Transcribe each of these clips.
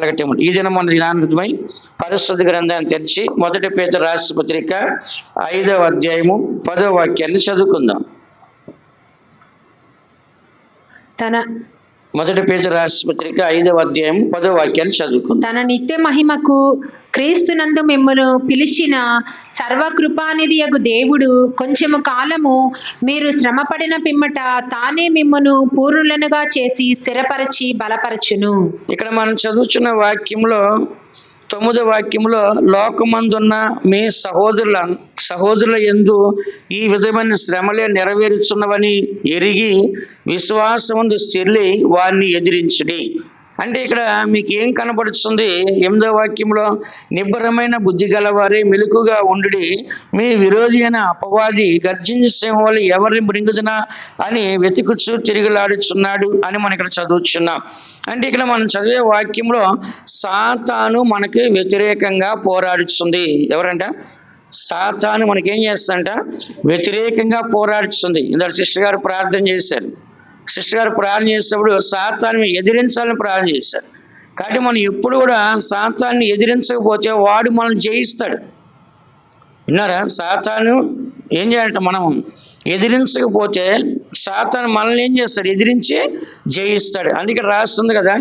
కలగటం. ఈ దినం మన జ్ఞానమై పరిశుద్ధ గ్రంథాన్ని తెరిచి 1 పేతురు రాసిన పత్రిక 5వ అధ్యాయము 10వ వాక్యాన్ని చదువుకుందాం. 1 పేతురు రాసిన పత్రిక 5వ అధ్యాయం 10వ వాక్యాన్ని చదువుకుందాం. తన నిత్య మహిమకు క్రీస్తునందు మిమ్మును పిలిచిన సర్వకృపానిధియగు దేవుడు కొంచెము కాలము మీరు శ్రమపడిన పిమ్మట తానే మిమ్మును పూర్ణులనుగా చేసి స్థిరపరచి బలపరచును. ఇక్కడ మనం చదువుతున్న వాక్యంలో 9వ వాక్యంలో లోకమందున్న మీ సహోదరుల యందు ఈ విధమైన శ్రమలే నెరవేరుచున్నవని ఎరిగి విశ్వాసమందు స్థిరలై వారిని ఎదిరించుడి. అంటే ఇక్కడ మీకు ఏం కనబడుతుంది? 8వ వాక్యంలో నిబ్బరమైన బుద్ధి గలవారే మెలకుగా ఉండుడి, మీ విరోధి అయిన అపవాది గర్జించే సింహం వలె ఎవరిని మృంగుదునా అని వెతుకుచూ తిరుగులాడుచున్నాడు అని మనం ఇక్కడ చదువుతున్నాం. అంటే ఇక్కడ మనం చదివే వాక్యంలో సాతాను మనకి వ్యతిరేకంగా పోరాడుతుంది. ఎవరంట? సాతాను మనకేం చేస్తుందంట? వ్యతిరేకంగా పోరాడుతుంది. ఇందాక సిస్టర్ గారు ప్రార్థన చేశారు. సిస్టర్ గారు ప్రార్థన చేసేటప్పుడు సాతాన్ని ఎదిరించాలని ప్రార్థన చేశారు. కాబట్టి మనం ఎప్పుడు కూడా సాతాన్ని ఎదిరించకపోతే వాడు మనల్ని జయిస్తాడు. విన్నారా? సాతాను ఏం చేయాలంట? మనం ఎదిరించకపోతే సాతాను మనల్ని ఏం చేస్తాడు? ఎదిరించి జయిస్తాడు. అందుకే రాస్తుంది కదా,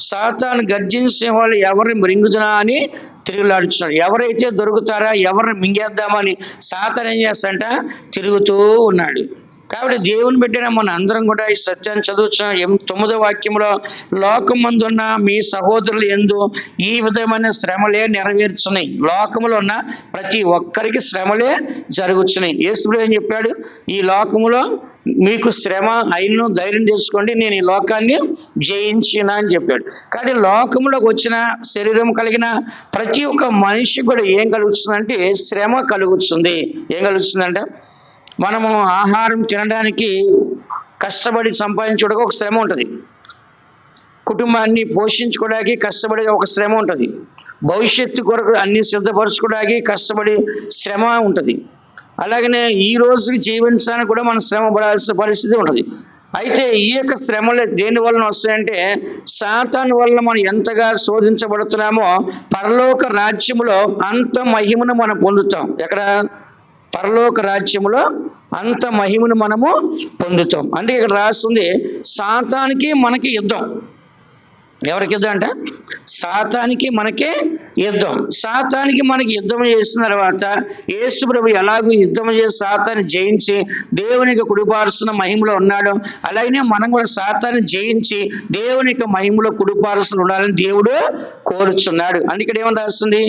సాతాను గర్జించే వాళ్ళు ఎవరిని మృంగుదునా అని తిరుగులాడుచున్నాడు. ఎవరైతే దొరుకుతారా, ఎవరిని మింగేద్దామని సాతాను ఏం చేస్తాడంట? తిరుగుతూ ఉన్నాడు. కాబట్టి దేవుని బిడ్డన మన అందరం కూడా ఈ సత్యాన్ని చదువుతున్నాం. 9వ వాక్యంలో లోకమందున్న మీ సహోదరులు యందు ఈ విధమైన శ్రమలే నెరవేర్చున్నాయి. లోకములో ఉన్న ప్రతి ఒక్కరికి శ్రమలే జరుగుతున్నాయి. యేసుడు ఏం చెప్పాడు? ఈ లోకములో మీకు శ్రమ అయినను ధైర్యం తెచ్చుకోండి, నేను ఈ లోకాన్ని జయించిన అని చెప్పాడు. కానీ లోకంలోకి వచ్చిన శరీరం కలిగిన ప్రతి ఒక్క మనిషి కూడా ఏం కలుగుతుందంటే శ్రమ కలుగుతుంది. ఏం కలుగుతుందంటే మనము ఆహారం తినడానికి కష్టపడి సంపాదించుకోవడానికి ఒక శ్రమ ఉంటుంది. కుటుంబాన్ని పోషించుకోవడానికి కష్టపడే ఒక శ్రమ ఉంటుంది. భవిష్యత్తు కొరకు అన్ని సిద్ధపరచుకోవడానికి కష్టపడి శ్రమ ఉంటుంది. అలాగనే ఈ రోజు జీవించడానికి కూడా మనం శ్రమ పడాల్సిన పరిస్థితి ఉంటుంది. అయితే ఈ యొక్క శ్రమలు దేని వలన వస్తాయంటే సాతాను వలన మనం ఎంతగా శోధించబడుతున్నామో పరలోక రాజ్యములో అంత మహిమను మనం పొందుతాం. ఎక్కడ? పరలోక రాజ్యములో అంత మహిమను మనము పొందుతాం. అంటే ఇక్కడ రాస్తుంది సాతానికి మనకి యుద్ధం. ఎవరికి యుద్ధం అంటే? సాతానికి మనకే యుద్ధం. సాతానికి మనకి యుద్ధం చేసిన తర్వాత యేసు ప్రభు ఎలాగో యుద్ధం చేసి సాతాన్ని జయించి దేవునికి కుడిపారుస్తున్న మహిమలో ఉన్నాడు, అలాగనే మనం కూడా సాతాన్ని జయించి దేవునికి మహిమలో కుడిపారుస్తున్న ఉండాలని దేవుడు కోరుచున్నాడు. అందుకే ఏమని రాస్తుంది?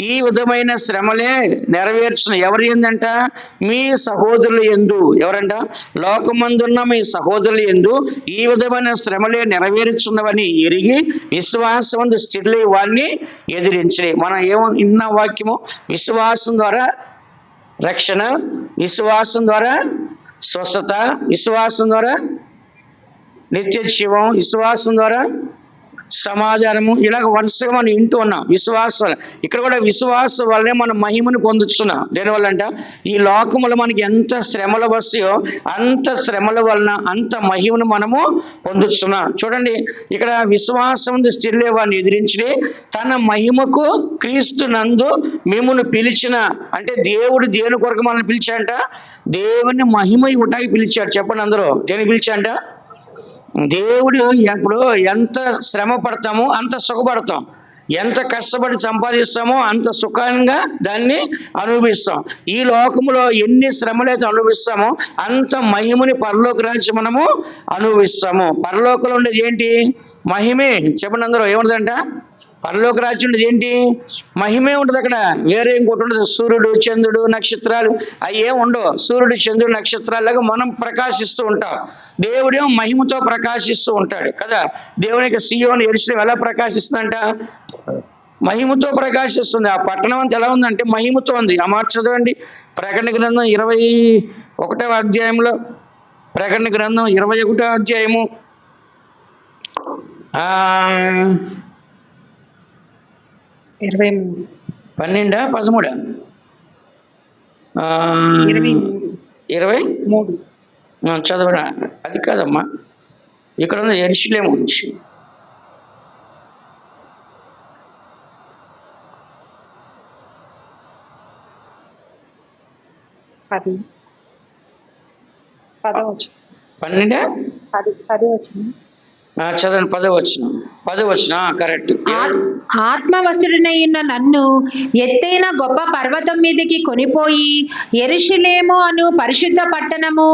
ఈ విధమైన శ్రమలే నెరవేర్చున్న ఎవరు ఏందంట? మీ సహోదరులు యందు. ఎవరంట? లోకమందున్న మీ సహోదరులు యందు ఈ విధమైన శ్రమలే నెరవేర్చున్నవని ఎరిగి విశ్వాసమందు స్థిరలై వారిని ఎదిరించే. మనం ఏమో ఇన్న వాక్యము విశ్వాసం ద్వారా రక్షణ, విశ్వాసం ద్వారా స్వస్థత, విశ్వాసం ద్వారా నిత్య జీవం, విశ్వాసం ద్వారా సమాధానము, ఇలాగ వరుసగా మనం వింటూ ఉన్నాం. విశ్వాసం ఇక్కడ కూడా విశ్వాసం వల్లనే మనం మహిమను పొందుతున్నాం. దేనివల్ల అంట? ఈ లోకములో మనకి ఎంత శ్రమలు వస్తాయో అంత శ్రమల వలన అంత మహిమను మనము పొందుతున్నాం. చూడండి, ఇక్కడ విశ్వాసం స్థిరలే వారిని ఎదిరించి తన మహిమకు క్రీస్తు నందు మిమ్మును పిలిచిన, అంటే దేవుడు దేని కొరకు మనల్ని పిలిచాడంట? దేవుని మహిమ ఇవ్వటానికి పిలిచాడు. చెప్పండి అందరూ, దేని పిలిచాడంట? దేవుడు ఇప్పుడు ఎంత శ్రమ పడతామో అంత సుఖపడతాం, ఎంత కష్టపడి సంపాదిస్తామో అంత సుఖంగా దాన్ని అనుభవిస్తాం. ఈ లోకంలో ఎన్ని శ్రమలైతే అనుభవిస్తామో అంత మహిమని పరలోక రాజ్యం మనము అనుభవిస్తాము. పరలోకంలో ఉండేది ఏంటి? మహిమే. చెప్పండి అందరూ, ఏముంటుందంట? పరలోక రాజ్యం ఉండేది ఏంటి? మహిమే ఉంటుంది. అక్కడ వేరే ఇంకోటి ఉండదు. సూర్యుడు, చంద్రుడు, నక్షత్రాలు అవి ఏం ఉండవు. సూర్యుడు, చంద్రుడు, నక్షత్రాలుగా మనం ప్రకాశిస్తూ ఉంటాం. దేవుడేమో మహిమతో ప్రకాశిస్తూ ఉంటాడు కదా. దేవునికి సీయోను యెరూషలేము ఎలా ప్రకాశిస్తుందంట? మహిమతో ప్రకాశిస్తుంది. ఆ పట్టణం అంతా ఎలా ఉందంటే మహిమతో ఉంది. ఆ మాట చదవండి. ప్రకటన గ్రంథం 21వ అధ్యాయంలో, ప్రకటన గ్రంథం 21వ అధ్యాయము 12 13 23 చదవరా? అది కాదమ్మా, ఇక్కడ ఉన్న యెరూషలేము గురించి. 10 10 12 10 వచ్చింది. చదవండి. 10 కరెక్ట్. ఆత్మవశుడనైన నన్ను ఎత్తైన గొప్ప పర్వతం మీదకి కొనిపోయి యెరూషలేము అను పరిశుద్ధ పట్టణము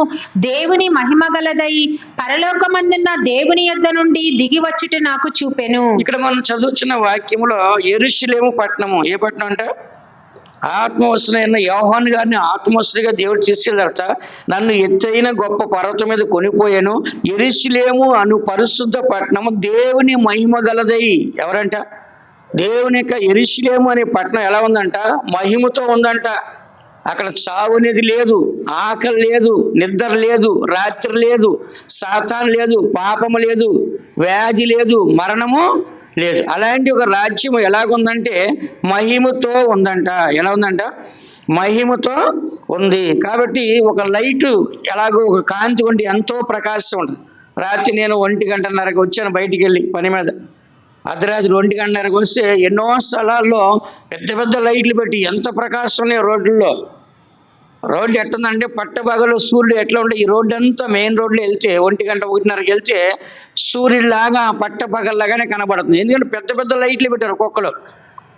దేవుని మహిమ గలదై పరలోకమందున్న దేవుని యొద్ద నుండి దిగి వచ్చుట నాకు చూపెను. ఇక్కడ మనం చదువుతున్న వాక్యంలో యెరూషలేము పట్టణము ఏ పట్టణం అంటే ఆత్మవశులైన యోహాను గారిని ఆత్మవశులుగా దేవుడు తీసుకెళ్ళారట. నన్ను ఎత్తైన గొప్ప పర్వతం మీద కొనిపోయాను. యెరూషలేము అను పరిశుద్ధ పట్టణము దేవుని మహిమ గలదై. ఎవరంట? దేవుని యొక్క యెరూషలేము అనే పట్టణం ఎలా ఉందంట? మహిమతో ఉందంట. అక్కడ చావు అనేది లేదు, ఆకలి లేదు, నిద్ర లేదు, రాత్రి లేదు, సాతాను లేదు, పాపము లేదు, వ్యాధి లేదు, మరణము లేదు. అలాంటి ఒక రాజ్యం ఎలాగుందంటే మహిమతో ఉందంట. ఎలా ఉందంట? మహిమతో ఉంది. కాబట్టి ఒక లైటు ఎలాగో ఒక కాంతి ఉండి ఎంతో ప్రకాశం ఉంటుంది. రాత్రి నేను 1:30కి వచ్చాను బయటికి వెళ్ళి పని మీద. అర్ధరాత్రి 1:30కి వస్తే ఎన్నో స్థలాల్లో పెద్ద పెద్ద లైట్లు పెట్టి ఎంత ప్రకాశం ఉన్నాయి రోడ్లలో. రోడ్డు ఎట్టుందంటే పట్టపగలు సూర్యుడు ఎట్లా ఉంటే ఈ రోడ్డు అంతా మెయిన్ రోడ్లో వెళ్తే 1:30కి వెళ్తే సూర్యుడిలాగా పట్టపగల్లాగానే కనబడుతుంది. ఎందుకంటే పెద్ద పెద్ద లైట్లు పెట్టారు ఒక్కొక్కరు.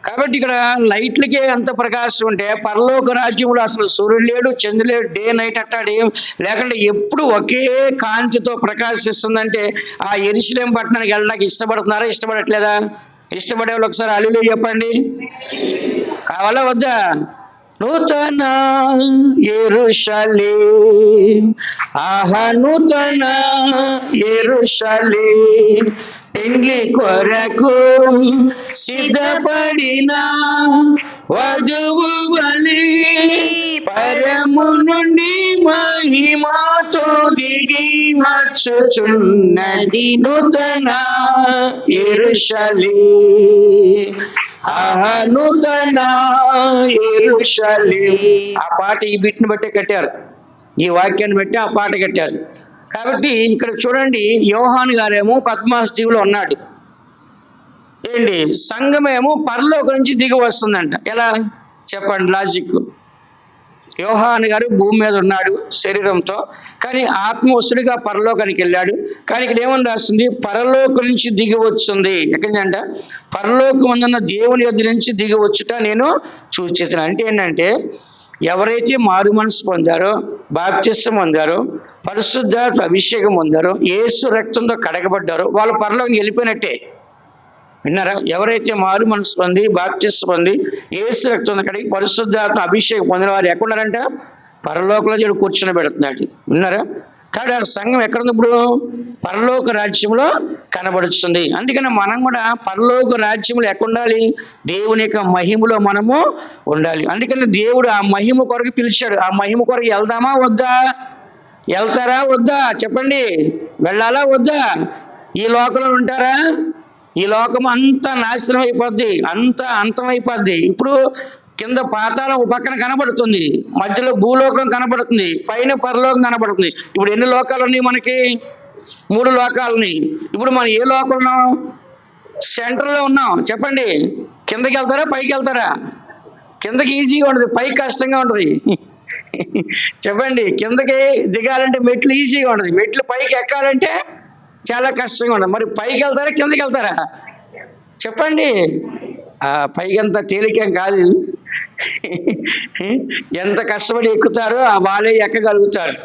కాబట్టి ఇక్కడ లైట్లకే అంత ప్రకాశం ఉంటే పరలోక రాజ్యంలో అసలు సూర్యుడు లేడు, చంద్రుడు లేడు, డే నైట్ అట్టాడు ఏం లేకుండా ఎప్పుడు ఒకే కాంతితో ప్రకాశిస్తుందంటే ఆ యెరూషలేము పట్టణానికి వెళ్ళడానికి ఇష్టపడుతున్నారా? ఇష్టపడట్లేదా? ఇష్టపడే వాళ్ళు ఒకసారి హల్లెలూయా చెప్పండి. కావాలా వద్దా? నూతన యెరూషలేం, ఆహా నూతన యెరూషలేం, పెండ్లి కొరకు సిద్ధపడిన వధువు వలె పరము నుండి మహిమతో దిగి వచ్చుచున్నది నూతన యెరూషలేం, ఆహా నూతన యెరూషలేం. ఆ పాట ఈ బిట్ని బట్టే కట్టారు, ఈ వాక్యాన్ని బట్టి ఆ పాట కట్టారు. కాబట్టి ఇక్కడ చూడండి, యోహాను గారేమో పద్మాస్ దీవులో ఉన్నాడు. ఏంటి? సంఘమేమో పరలోకం నుంచి దిగి వస్తుందంట. ఎలా చెప్పండి లాజిక్? యోహాను గారు భూమి మీద ఉన్నాడు శరీరంతో, కానీ ఆత్మవశుడిగా పరలోకానికి వెళ్ళాడు. కానీ ఇక్కడ ఏమని రాస్తుంది? పరలోకం నుంచి దిగి వచ్చింది. ఎక్కడంట? పరలోకం ఉన్న దేవుని యొద్ద నుంచి దిగి వచ్చుట నేను చూచితున్నా. అంటే ఏంటంటే ఎవరైతే మారు మనసు పొందారో, బాప్తిసం పొందారో, పరిశుద్ధాత్మ అభిషేకం పొందారో, యేసు రక్తంతో కడగబడ్డారో వాళ్ళు పరలోకం వెళ్ళిపోయినట్టే. విన్నారా? ఎవరైతే మారు మనసు పొంది బాప్తిసం పొంది యేసు రక్తంతో కడిగి పరిశుద్ధాత్మ అభిషేకం పొందిన వారు ఎక్కడున్నారంట? పరలోకంలో దేవుడు కూర్చొని పెడుతున్నాడు. విన్నారా? కాబట్టి ఆ సంఘం ఎక్కడుంది ఇప్పుడు? పరలోక రాజ్యంలో కనబడుతుంది. అందుకని మనం కూడా పరలోక రాజ్యంలో ఎక్కడుండాలి? దేవుని యొక్క మహిమలో మనము ఉండాలి. అందుకని దేవుడు ఆ మహిమ కొరకు పిలిచాడు. ఆ మహిమ కొరకు వెళ్దామా వద్దా? వెళ్తారా వద్దా? చెప్పండి. వెళ్ళాలా వద్దా? ఈ లోకంలో ఉంటారా? ఈ లోకం అంతా నాశనం అయిపోద్ది, అంతా అంతమైపోద్ది. ఇప్పుడు కింద పాతాళం ఒక పక్కన కనబడుతుంది, మధ్యలో భూలోకం కనబడుతుంది, పైన పరలోకం కనబడుతుంది. ఇప్పుడు ఎన్ని లోకాలు ఉన్నాయి మనకి? 3 లోకాలని. ఇప్పుడు మనం ఏ లోకంలో ఉన్నాం? సెంటర్లో ఉన్నాం. చెప్పండి. కిందకి వెళ్తారా పైకి వెళ్తారా? కిందకి ఈజీగా ఉంటుంది, పైకి కష్టంగా ఉంటుంది. చెప్పండి. కిందకి దిగాలంటే మెట్లు ఈజీగా ఉంటుంది, మెట్లు పైకి ఎక్కాలంటే చాలా కష్టంగా ఉంటుంది. మరి పైకి వెళ్తారా కిందకి వెళ్తారా? చెప్పండి. పైకి అంత తేలికేం కాదు. ఎంత కష్టపడి ఎక్కుతారో వాళ్ళే ఎక్కగలుగుతారు.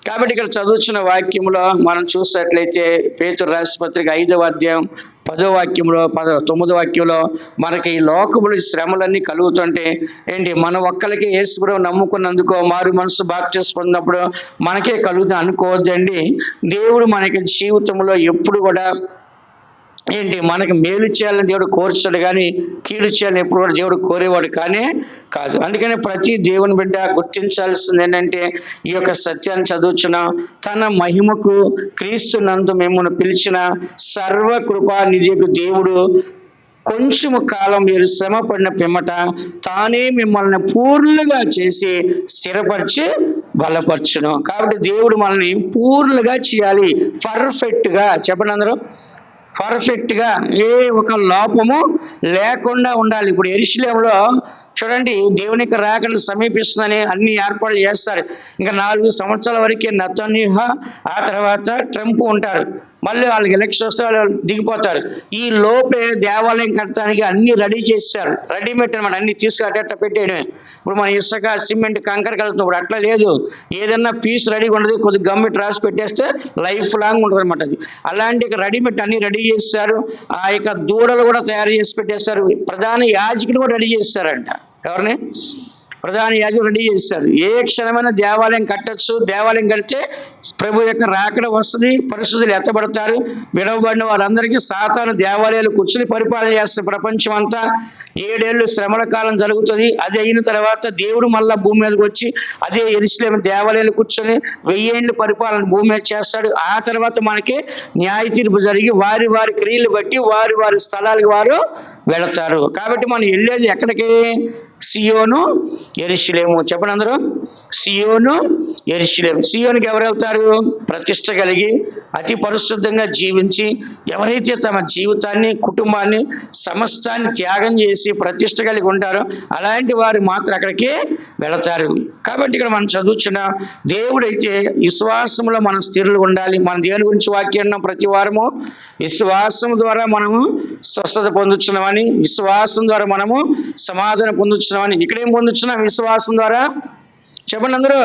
కాబట్టి ఇక్కడ చదువుతున్న వాక్యంలో మనం చూసినట్లయితే పేతురు రాసిన పత్రిక 5వ అధ్యాయం 10వ వాక్యంలో 9వ వాక్యంలో మనకి ఈ లోకములు శ్రమలన్నీ కలుగుతుంటే ఏంటి? మన ఒక్కరికి యేసుప్రభువు నమ్ముకున్నందుకు మారు మనసు బాప్తిసం పొందినప్పుడు మనకే కలుగుతుంది అనుకోవద్దండి. దేవుడు మనకి జీవితంలో ఎప్పుడు కూడా ఏంటి మనకి మేలు చేయాలని దేవుడు కోరుతాడు, కానీ కీడు చేయాలని ఎప్పుడు కూడా దేవుడు కోరేవాడు కానే కాదు. అందుకని ప్రతి దేవుని బిడ్డ గుర్తించాల్సింది ఏంటంటే ఈ యొక్క సత్యాన్ని చదువుచున్న తన మహిమకు క్రీస్తు నందు మిమ్మల్ని పిలిచిన సర్వకృపానిధియగు దేవుడు కొంచెము కాలం మీరు శ్రమ పడిన పిమ్మట తానే మిమ్మల్ని పూర్ణులుగా చేసి స్థిరపరిచి బలపరచును. కాబట్టి దేవుడు మనల్ని పూర్ణులుగా చేయాలి, పర్ఫెక్ట్గా. చెప్పండి అందరూ. పర్ఫెక్ట్గా, ఏ ఒక లోపము లేకుండా ఉండాలి. ఇప్పుడు యెరూషలేములో చూడండి, దేవుని యొక్క రాకను సమీపిస్తుందని అన్ని ఏర్పాట్లు చేస్తారు. ఇంకా 4 సంవత్సరాల వరకు నెతన్యాహు, ఆ తర్వాత ట్రంప్ ఉంటారు. మళ్ళీ వాళ్ళకి ఎలక్షన్ వస్తే వాళ్ళు దిగిపోతారు. ఈ లోపే దేవాలయం కట్టడానికి అన్ని రెడీ చేస్తారు. రెడీమేడ్ అనమాట, అన్ని తీసుకు పెట్టేయడమే. ఇప్పుడు మన ఇసుక, సిమెంట్, కంకర కలుగుతుంది. ఇప్పుడు అట్లా లేదు. ఏదన్నా పీస్ రెడీగా ఉండదు, కొద్దిగా గమ్మిట్ రాసి పెట్టేస్తే లైఫ్ లాంగ్ ఉంటుంది అనమాట. అది అలాంటి రెడీమేడ్ అన్ని రెడీ చేస్తారు. ఆ యొక్క దూడలు కూడా తయారు చేసి పెట్టేస్తారు. ప్రధాన యాజకుడు కూడా రెడీ చేస్తారంట. ఎవరిని? ప్రధాన యాజకుడు రెడీ చేస్తారు. ఏ క్షణమైన దేవాలయం కట్టచ్చు. దేవాలయం కడితే ప్రభు యొక్క రాకడ వస్తుంది, పరిస్థితులు ఎత్తబడతారు. విడవబడిన వారందరికీ సాతాను దేవాలయాలు కూర్చుని పరిపాలన చేస్తారు ప్రపంచం అంతా. 7 ఏళ్ళు శ్రమల కాలం జరుగుతుంది. అది అయిన తర్వాత దేవుడు మళ్ళా భూమి మీదకి వచ్చి అదే యెరూషలేము దేవాలయాలు కూర్చొని 1000 ఏళ్ళు పరిపాలన భూమి మీద చేస్తాడు. ఆ తర్వాత మనకి న్యాయ తీర్పు జరిగి వారి వారి క్రియలు బట్టి వారి వారి స్థలాలకు వారు వెళతారు. కాబట్టి మనం వెళ్ళేది ఎక్కడికి? సియోను, యెరూషలేము. చెప్పండి అందరూ. సియోను, యెరూషలేము. సియోనుకి ఎవరు వెళ్తారు? ప్రతిష్ట కలిగి అతి పరిశుద్ధంగా జీవించి ఎవరైతే తమ జీవితాన్ని, కుటుంబాన్ని, సమస్తాన్ని త్యాగం చేసి ప్రతిష్ట కలిగి ఉంటారో అలాంటి వారు మాత్రం అక్కడికి వెళతారు. కాబట్టి ఇక్కడ మనం చదువుచున్నాం, దేవుడైతే విశ్వాసంలో మనం స్థిరులు ఉండాలి. మనం దేవుని గురించి వాక్యం ప్రతి వారము విశ్వాసం ద్వారా మనము స్వస్థత పొందుతున్నామని, విశ్వాసం ద్వారా మనము సమాధానం పొందుతున్నామని. ఇక్కడేం పొందుతున్నాం విశ్వాసం ద్వారా? చెప్పండి అందరూ.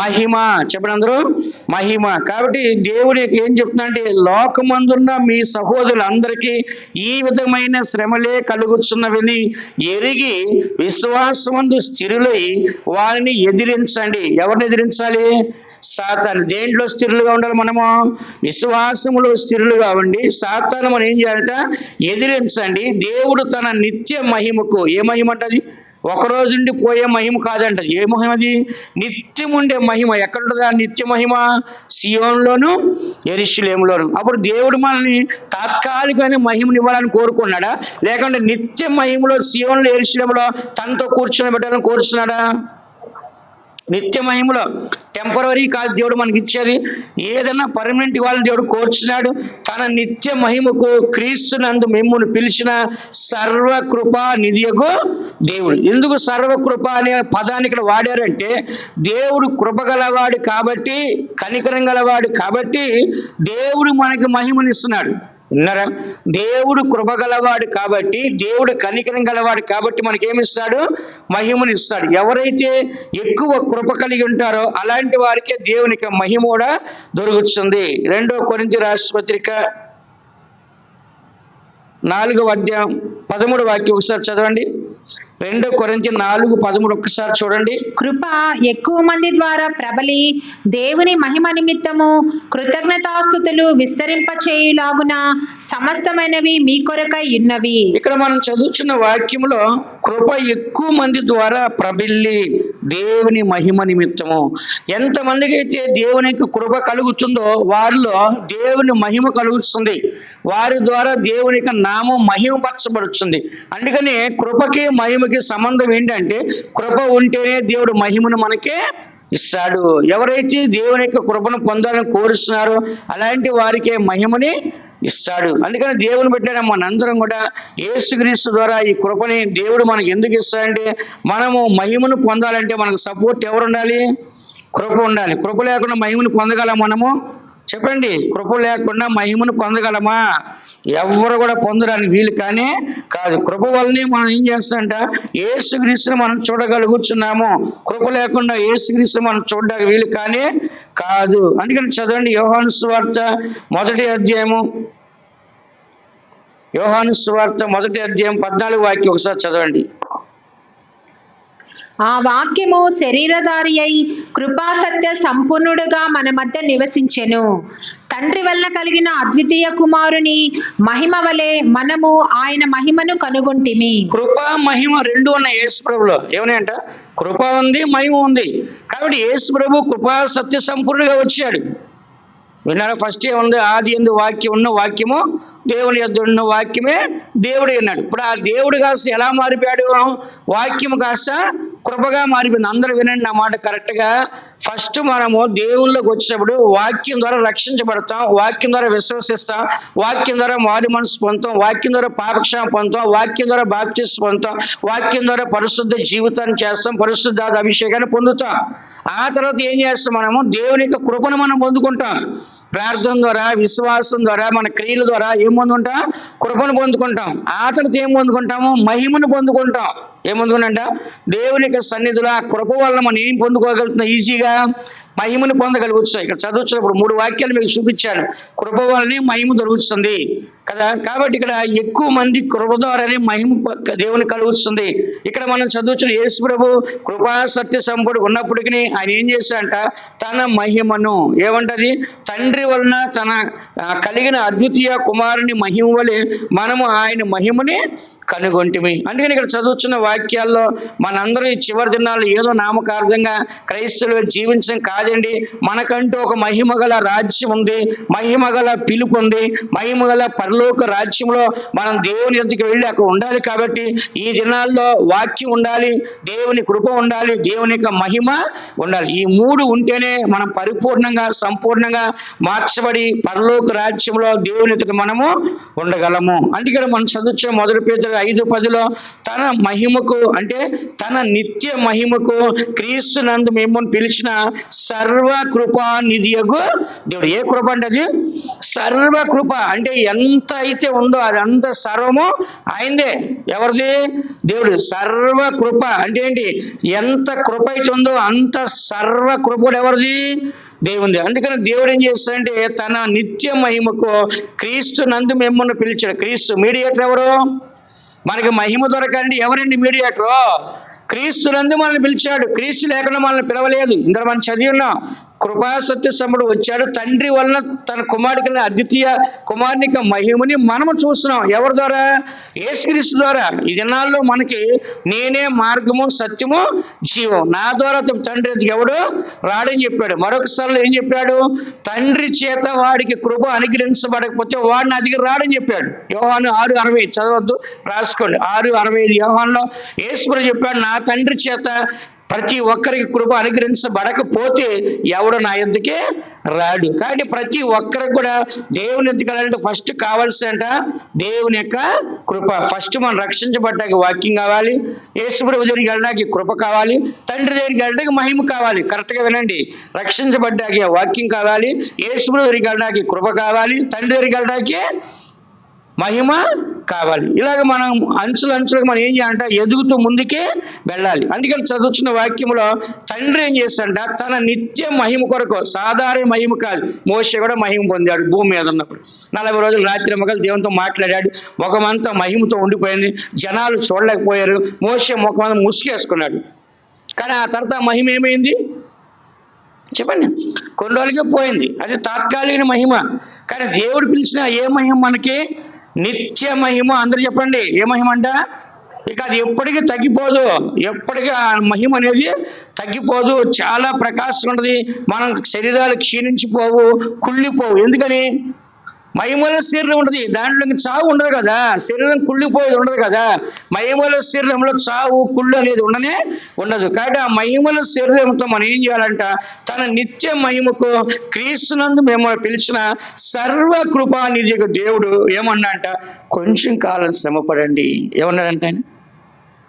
మహిమ. చెప్పండి అందరూ. మహిమ. కాబట్టి దేవుడు ఏం చెప్తున్నా అంటే, లోకమందున్న మీ సహోదరులందరికీ ఈ విధమైన శ్రమలే కలుగుతున్నవని ఎరిగి విశ్వాసమందు స్థిరులై వారిని ఎదిరించండి. ఎవరిని ఎదిరించాలి? సాతాను. దేంట్లో స్థిరులుగా ఉండాలి మనము? విశ్వాసములో స్థిరులుగా ఉండి సాతాను మనం ఏం చేయాలంట? ఎదిరించండి. దేవుడు తన నిత్య మహిమకు, ఏ మహిమ అంటది? ఒకరోజు ఉండి పోయే మహిమ కాదంట. ఏ మహిమ అది? నిత్యం ఉండే మహిమ. ఎక్కడుంటుందా నిత్య మహిమ? సియోనులోను, యెరూషలేములోను. అప్పుడు దేవుడు మనల్ని తాత్కాలికమైన మహిమను ఇవ్వాలని కోరుకున్నాడా? లేకుంటే నిత్య మహిమలో సియోనులో, యెరూషలేములో తనతో కూర్చొని పెట్టాలని కోరుచున్నాడా? నిత్య మహిమలో. టెంపరరీ కాదు దేవుడు మనకి ఇచ్చేది. ఏదైనా పర్మనెంట్ ఇవ్వాలని దేవుడు కోరుచున్నాడు. తన నిత్య మహిమకు క్రీస్తునందు మిమ్మును పిలిచిన సర్వకృపా నిధియకు దేవుడు. ఎందుకు సర్వకృప అనే పదాన్ని ఇక్కడ వాడారంటే, దేవుడు కృప గలవాడు కాబట్టి, కనికరం గలవాడు కాబట్టి దేవుడు మనకి మహిమనిస్తున్నాడు. విన్నారా? దేవుడు కృప గలవాడు కాబట్టి, దేవుడు కనికరం గలవాడు కాబట్టి మనకేమిస్తాడు? మహిమనిస్తాడు. ఎవరైతే ఎక్కువ కృప కలిగి ఉంటారో అలాంటి వారికే దేవునికి మహిమ కూడా దొరుకుతుంది. 2 కొరింథీ రాసిన పత్రిక 4వ అధ్యాయం 13వ వాక్యం ఒకసారి చదవండి. 2 కొరింథీ 4:13 ఒక్కసారి చూడండి. కృప ఎక్కువ మంది ద్వారా ప్రబలి దేవుని మహిమ నిమిత్తము కృతజ్ఞతాస్తుతులు విస్తరింపచేయులాగున సమస్తమైనవి మీ కొరకై ఉన్నవి. ఇక్కడ మనం చదువుతున్న వాక్యంలో కృప ఎక్కువ మంది ద్వారా ప్రబిల్లి దేవుని మహిమ నిమిత్తము. ఎంతమందికి అయితే దేవుని యొక్క కృప కలుగుతుందో వారిలో దేవుని మహిమ కలుగుతుంది. వారి ద్వారా దేవుని యొక్క నామం మహిమపరచబడుతుంది. అందుకని కృపకి మహిమకి సంబంధం ఏంటంటే, కృప ఉంటేనే దేవుడు మహిమను మనకే ఇస్తాడు. ఎవరైతే దేవుని యొక్క కృపను పొందాలని కోరుస్తున్నారో అలాంటి వారికే మహిమని ఇస్తాడు. అందుకని దేవుని పెట్టిన మనందరం కూడా యేసుక్రీస్తు ద్వారా ఈ కృపని దేవుడు మనకి ఎందుకు ఇస్తాడంటే, మనము మహిమను పొందాలంటే మనకు సపోర్ట్ ఎవరు ఉండాలి? కృప ఉండాలి. కృప లేకుండా మహిమను పొందగలం మనము? చెప్పండి. కృప లేకుండా మహిమను పొందగలమా? ఎవరు కూడా పొందడానికి వీలు కానీ కాదు. కృప వల్లనే మనం ఏం చేస్తామంట? యేసుక్రీస్తుని మనం చూడగలుగుతున్నాము. కృప లేకుండా యేసుక్రీస్తుని మనం చూడడానికి వీలు కానీ కాదు. అందుకని చదవండి, యోహాను సువార్త 1వ అధ్యాయము, యోహాను సువార్త 1వ అధ్యాయం 14వ వాక్యం ఒకసారి చదవండి. ఆ వాక్యము శరీరధారి అయి కృపాసత్య సంపూర్ణుడుగా మన మధ్య నివసించెను. తండ్రి వల్ల కలిగిన అద్వితీయ కుమారుని మహిమ వలె మనము ఆయన మహిమను కనుగొంటిమి. కృప మహిమ 2 ఉన్నాయి యేసు ప్రభులో. ఏమన్నాయంట? కృప ఉంది, మహిమ ఉంది. కాబట్టి యేసు ప్రభు కృపా సత్య సంపూర్ణుడుగా వచ్చాడు. విన్నారా? ఫస్ట్ ఏముంది? ఆది యందు వాక్యం ఉన్న, వాక్యము దేవుని యొద్ద ఉన్న వాక్యమే దేవుడు అన్నాడు. ఇప్పుడు ఆ దేవుడు కాస్త ఎలా మారిపోయాడు? వాక్యం కాస్త కృపగా మారిపోయింది. అందరూ వినండి నా మాట కరెక్ట్గా. ఫస్ట్ మనము దేవుళ్ళకి వచ్చినప్పుడు వాక్యం ద్వారా రక్షించబడతాం, వాక్యం ద్వారా విశ్వసిస్తాం, వాక్యం ద్వారా మారు మనసు పొందుతాం, వాక్యం ద్వారా పాపక్షేమం పొందుతాం, వాక్యం ద్వారా బాప్తిస్మం పొందుతాం, వాక్యం ద్వారా పరిశుద్ధ జీవితాన్ని చేస్తాం, పరిశుద్ధ అభిషేకాన్ని పొందుతాం. ఆ తర్వాత ఏం చేస్తాం? మనము దేవుని యొక్క కృపను మనం పొందుకుంటాం. ప్రార్థన ద్వారా, విశ్వాసం ద్వారా, మన క్రియల ద్వారా ఏం పొందుకుంటాం? కృపను పొందుకుంటాం. ఆ తర్వాత ఏం పొందుకుంటాము? మహిమను పొందుకుంటాం. ఏం పొందుకుంటా? దేవుని యొక్క సన్నిధిలో ఆ కృప వల్ల మనం ఏం పొందుకోగలుగుతున్నాం? ఈజీగా మహిమను పొందగలుగుతాం. ఇక్కడ చదువుతున్నప్పుడు 3 వాక్యాలు మీకు చూపించాను. కృప వల్లనే మహిమ దొరుకుతుంది కదా. కాబట్టి ఇక్కడ ఎక్కువ మంది కృప ద్వారానే మహిమ దేవుని కలుగుతుంది. ఇక్కడ మనం చదువుతున్న యేసు ప్రభు కృపా సత్య సంపూర్ణ ఉన్నప్పటికీ ఆయన ఏం చేశాడంట? తన మహిమను ఏమంటది? తండ్రి వలన తన కలిగిన అద్వితీయ కుమారుని మహిమ వలె మనము ఆయన మహిమని కనుగొంటిమి. అందుకని ఇక్కడ చదువుతున్న వాక్యాల్లో మనందరూ ఈ చివరి దినాల్లో ఏదో నామకార్థంగా క్రైస్తవులు జీవించడం కాదండి. మనకంటూ ఒక మహిమగల రాజ్యం ఉంది, మహిమగల పిలుపు ఉంది, మహిమగల పరలోక రాజ్యంలో మనం దేవుని ఎదుటికి వెళ్ళి అక్కడ ఉండాలి. కాబట్టి ఈ దినాల్లో వాక్యం ఉండాలి, దేవుని కృప ఉండాలి, దేవుని యొక్క మహిమ ఉండాలి. ఈ 3 ఉంటేనే మనం పరిపూర్ణంగా సంపూర్ణంగా మార్చబడి పరలోక రాజ్యంలో దేవుని ఎదుట మనము ఉండగలము. అందుకే మనం చదువుచే మొదటి పేతురు 5:10 తన మహిమకు అంటే తన నిత్య మహిమకు క్రీస్తు నందు మిమ్మల్ని పిలిచిన సర్వ కృపానిధియగు దేవుడు. ఏ కృప అంటే అది? సర్వ కృప. అంటే ఎంత అయితే ఉందో అదంతా సర్వము ఆయనదే. ఎవరిది? దేవుడు. సర్వ కృప అంటే ఏంటి? ఎంత కృప అయితే ఉందో అంత సర్వ కృప కూడా ఎవరిది? దేవుంది. అందుకని దేవుడు ఏం చేస్తాడంటే తన నిత్య మహిమకు క్రీస్తు నందు మిమ్మల్ని పిలిచాడు. క్రీస్తు మీడియేటర్ ఎవరు? మనకి మహిమ దొరకండి. ఎవరండి మీడియేటరు? క్రీస్తు నందు మనల్ని పిలిచాడు. క్రీస్తు లేకుండా మనల్ని పిలవలేదు. ఇందులో మనం చదివి ఉన్నాం. కృపా సత్య సంపూర్ణ వచ్చాడు. తండ్రి వలన తన కుమారుడికి అద్వితీయ కుమారునికి మహిమని మనము చూస్తున్నాం. ఎవరి ద్వారా? యేసుక్రీస్తు ద్వారా. ఈ దినాల్లో మనకి నేనే మార్గము సత్యము జీవం, నా ద్వారా తండ్రి ఎవడు రాడని చెప్పాడు. మరొక స్థలంలో ఏం చెప్పాడు? తండ్రి చేత వాడికి కృప అనుగ్రహించబడకపోతే వాడిని అదిగి రాడని చెప్పాడు. యోహాను 6:60 చదవద్దు, రాసుకోండి. 6:65 యోహానులో యేసు చెప్పాడు, నా తండ్రి చేత ప్రతి ఒక్కరికి కృప అనుగ్రహించబడకపోతే ఎవడు నా యొద్దకే రాడు. కాబట్టి ప్రతి ఒక్కరికి కూడా దేవుని ఎద్దుకు వెళ్ళాలంటే ఫస్ట్ కావాల్సిందంట దేవుని యొక్క కృప. ఫస్ట్ మనం రక్షించబడ్డానికి వాక్యం కావాలి, యేసు ప్రభు దగ్గరికి వెళ్ళడానికి కృప కావాలి, తండ్రి దగ్గరికి వెళ్ళడానికి మహిమ కావాలి. కరెక్ట్గా వినండి. రక్షించబడ్డానికి వాక్యం కావాలి, యేసు ప్రభు దగ్గరికి వెళ్ళడానికి కృప కావాలి, తండ్రి దగ్గరికి వెళ్ళడానికి మహిమ కావాలి. ఇలాగ మనం అంచులకు మనం ఏం చేయాలంట? ఎదుగుతూ ముందుకే వెళ్ళాలి. అందుకని చదువుతున్న వాక్యంలో తండ్రి ఏం చేస్తాడంట? తన నిత్య మహిమ కొరకు, సాధారణ మహిమ కాదు. మోషే కూడా మహిమ పొందాడు భూమి మీద ఉన్నప్పుడు. 40 రోజులు రాత్రి మగలు దేవునితో మాట్లాడాడు. ముఖమంతా మహిమతో ఉండిపోయింది. జనాలు చూడలేకపోయారు. మోషే ముఖమంతా ముసుగేసుకున్నాడు. కానీ ఆ తర్వాత మహిమ ఏమైంది చెప్పండి? కొన్ని రోజులకే పోయింది. అది తాత్కాలిక మహిమ. కానీ దేవుడు పిలిచిన ఏ మహిమ? మనకి నిత్య మహిమ. అందరూ చెప్పండి, ఏ మహిమ అంట? ఇక అది ఎప్పటికీ తగ్గిపోదు. ఎప్పటికీ ఆ మహిమ అనేది తగ్గిపోదు. చాలా ప్రకాశం ఉంటుంది. మనం శరీరాలు క్షీణించిపోవు, కుళ్ళిపోవు. ఎందుకని? మహిమల శరీరం ఉంటుంది, దాంట్లో చావు ఉండదు కదా. శరీరం కుళ్ళిపోయేది ఉండదు కదా. మహిమల శరీరంలో చావు కుళ్ళు అనేది ఉండదు. కాబట్టి ఆ మహిమల శరీరంతో మనం ఏం చేయాలంట? తన నిత్య మహిమకు క్రీస్తునందు మేము పిలిచిన సర్వ కృపానిధియగు దేవుడు ఏమన్నా అంట? కొంచెం కాలం శ్రమపడండి. ఏమన్నాడంట ఆయన?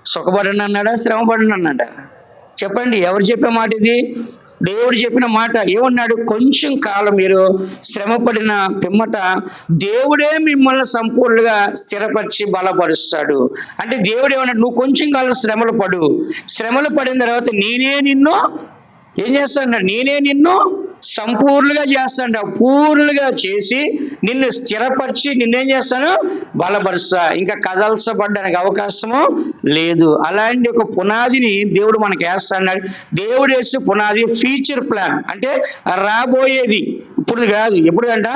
సుఖపడండి అన్నాడా? శ్రమపడండి అన్నాడా? చెప్పండి, ఎవరు చెప్పే మాట ఇది? దేవుడు చెప్పిన మాట. ఏమన్నాడు? కొంచెం కాలం మీరు శ్రమపడిన పిమ్మట దేవుడే మిమ్మల్ని సంపూర్ణంగా స్థిరపరిచి బలపరుస్తాడు. అంటే దేవుడు ఏమన్నాడు? నువ్వు కొంచెం కాలం శ్రమలు పడు. శ్రమలు పడిన తర్వాత నేనే నిన్ను ఏం చేస్తాడు? నేనే నిన్ను సంపూర్ణంగా చేస్తాడు. పూర్ణంగా చేసి నిన్ను స్థిరపరిచి నిన్నేం చేస్తాను? బలపరుస్తా. ఇంకా కదల్చబడ్డానికి అవకాశము లేదు. అలాంటి ఒక పునాదిని దేవుడు మనకు వేస్తాడు. దేవుడు వేసే పునాది ఫ్యూచర్ ప్లాన్, అంటే రాబోయేది. ఇప్పుడు కాదు, ఎప్పుడు అంట?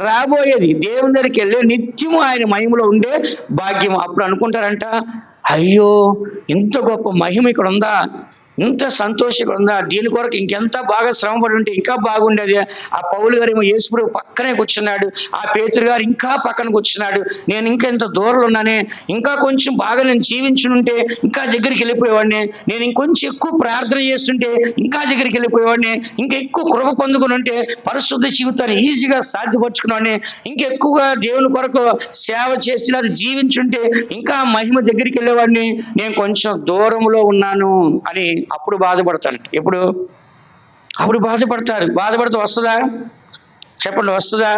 రాబోయేది. దేవుని దగ్గరికి వెళ్ళి నిత్యము ఆయన మహిమలో ఉండే భాగ్యం. అప్పుడు అనుకుంటారంట, అయ్యో ఇంత గొప్ప మహిమ ఇక్కడ ఉందా, ఇంత సంతోషంగా ఉందా, దీని కొరకు ఇంకెంత బాగా శ్రమపడి ఉంటే ఇంకా బాగుండేది. ఆ పౌలు గారు ఏమో యేసుప్రభు పక్కనే కూర్చున్నాడు, ఆ పేతురు గారు ఇంకా పక్కన కూర్చున్నాడు. నేను ఇంకా ఇంత దూరంలో ఉన్నానే, ఇంకా కొంచెం బాగా నేను జీవించుంటే ఇంకా దగ్గరికి వెళ్ళిపోయేవాడిని, నేను ఇంకొంచెం ఎక్కువ ప్రార్థన చేస్తుంటే ఇంకా దగ్గరికి వెళ్ళిపోయేవాడిని, ఇంకా ఎక్కువ కృప పొందుకుని ఉంటే పరిశుద్ధ జీవితాన్ని ఈజీగా సాధ్యపరచుకున్నాను, ఇంకెక్కువగా దేవుని కొరకు సేవ చేసి అది జీవించుంటే ఇంకా మహిమ దగ్గరికి వెళ్ళేవాడిని, నేను కొంచెం దూరంలో ఉన్నాను అని అప్పుడు బాధపడతారు. ఎప్పుడు? అప్పుడు బాధపడతారు. బాధపడితే వస్తుందా? చెప్పండి, వస్తుందా?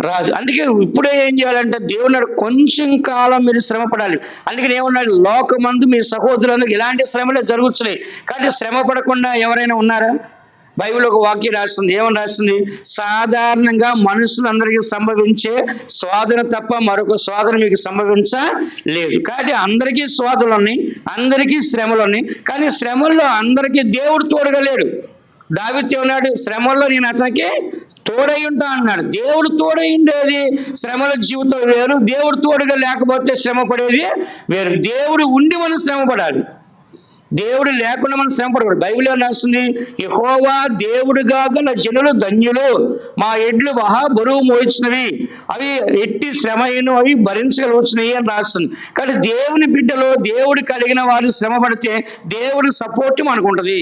రాదు. అందుకే ఇప్పుడే ఏం చేయాలంటే దేవుడు కొంచెం కాలం మీరు శ్రమ పడాలి. అందుకని ఏమన్నాడు, లోకమందు మీ సహోదరులందరూ ఇలాంటి శ్రమలే జరుగుతున్నాయి. కాబట్టి శ్రమ పడకుండా ఎవరైనా ఉన్నారా? బైబిల్ ఒక వాక్యం రాస్తుంది. ఏమని రాస్తుంది? సాధారణంగా మనుషులందరికీ సంభవించే శోధన తప్ప మరొక శోధన మీకు సంభవించలేదు. కాబట్టి అందరికీ శోధనలు ఉన్నాయి, అందరికీ శ్రమలు ఉన్నాయి. కానీ శ్రమల్లో అందరికీ దేవుడు తోడుగా లేడు. దావీదు ఏమన్నాడు? శ్రమల్లో నేను అతనికి తోడై ఉంటా అన్నాడు. దేవుడు తోడై ఉండేది శ్రమల జీవితం వేరు, దేవుడు తోడుగా లేకపోతే శ్రమ పడేది వేరు. దేవుడు ఉండి మనం శ్రమ పడాలి, దేవుడు లేకుండా మనం శ్రమ పడకూడదు. బైబిల్ ఏమని రాస్తుంది? యెహోవా దేవుడుగా గల జనులు ధన్యులు, మా ఎడ్లు మహా బరువు మోయించినవి, అవి ఎట్టి శ్రమ అయిన అవి భరించగలుగుతున్నాయి అని రాస్తుంది. కానీ దేవుని బిడ్డలో దేవుడు కలిగిన వారు శ్రమ పడితే దేవుడి సపోర్ట్ మనకు ఉంటుంది.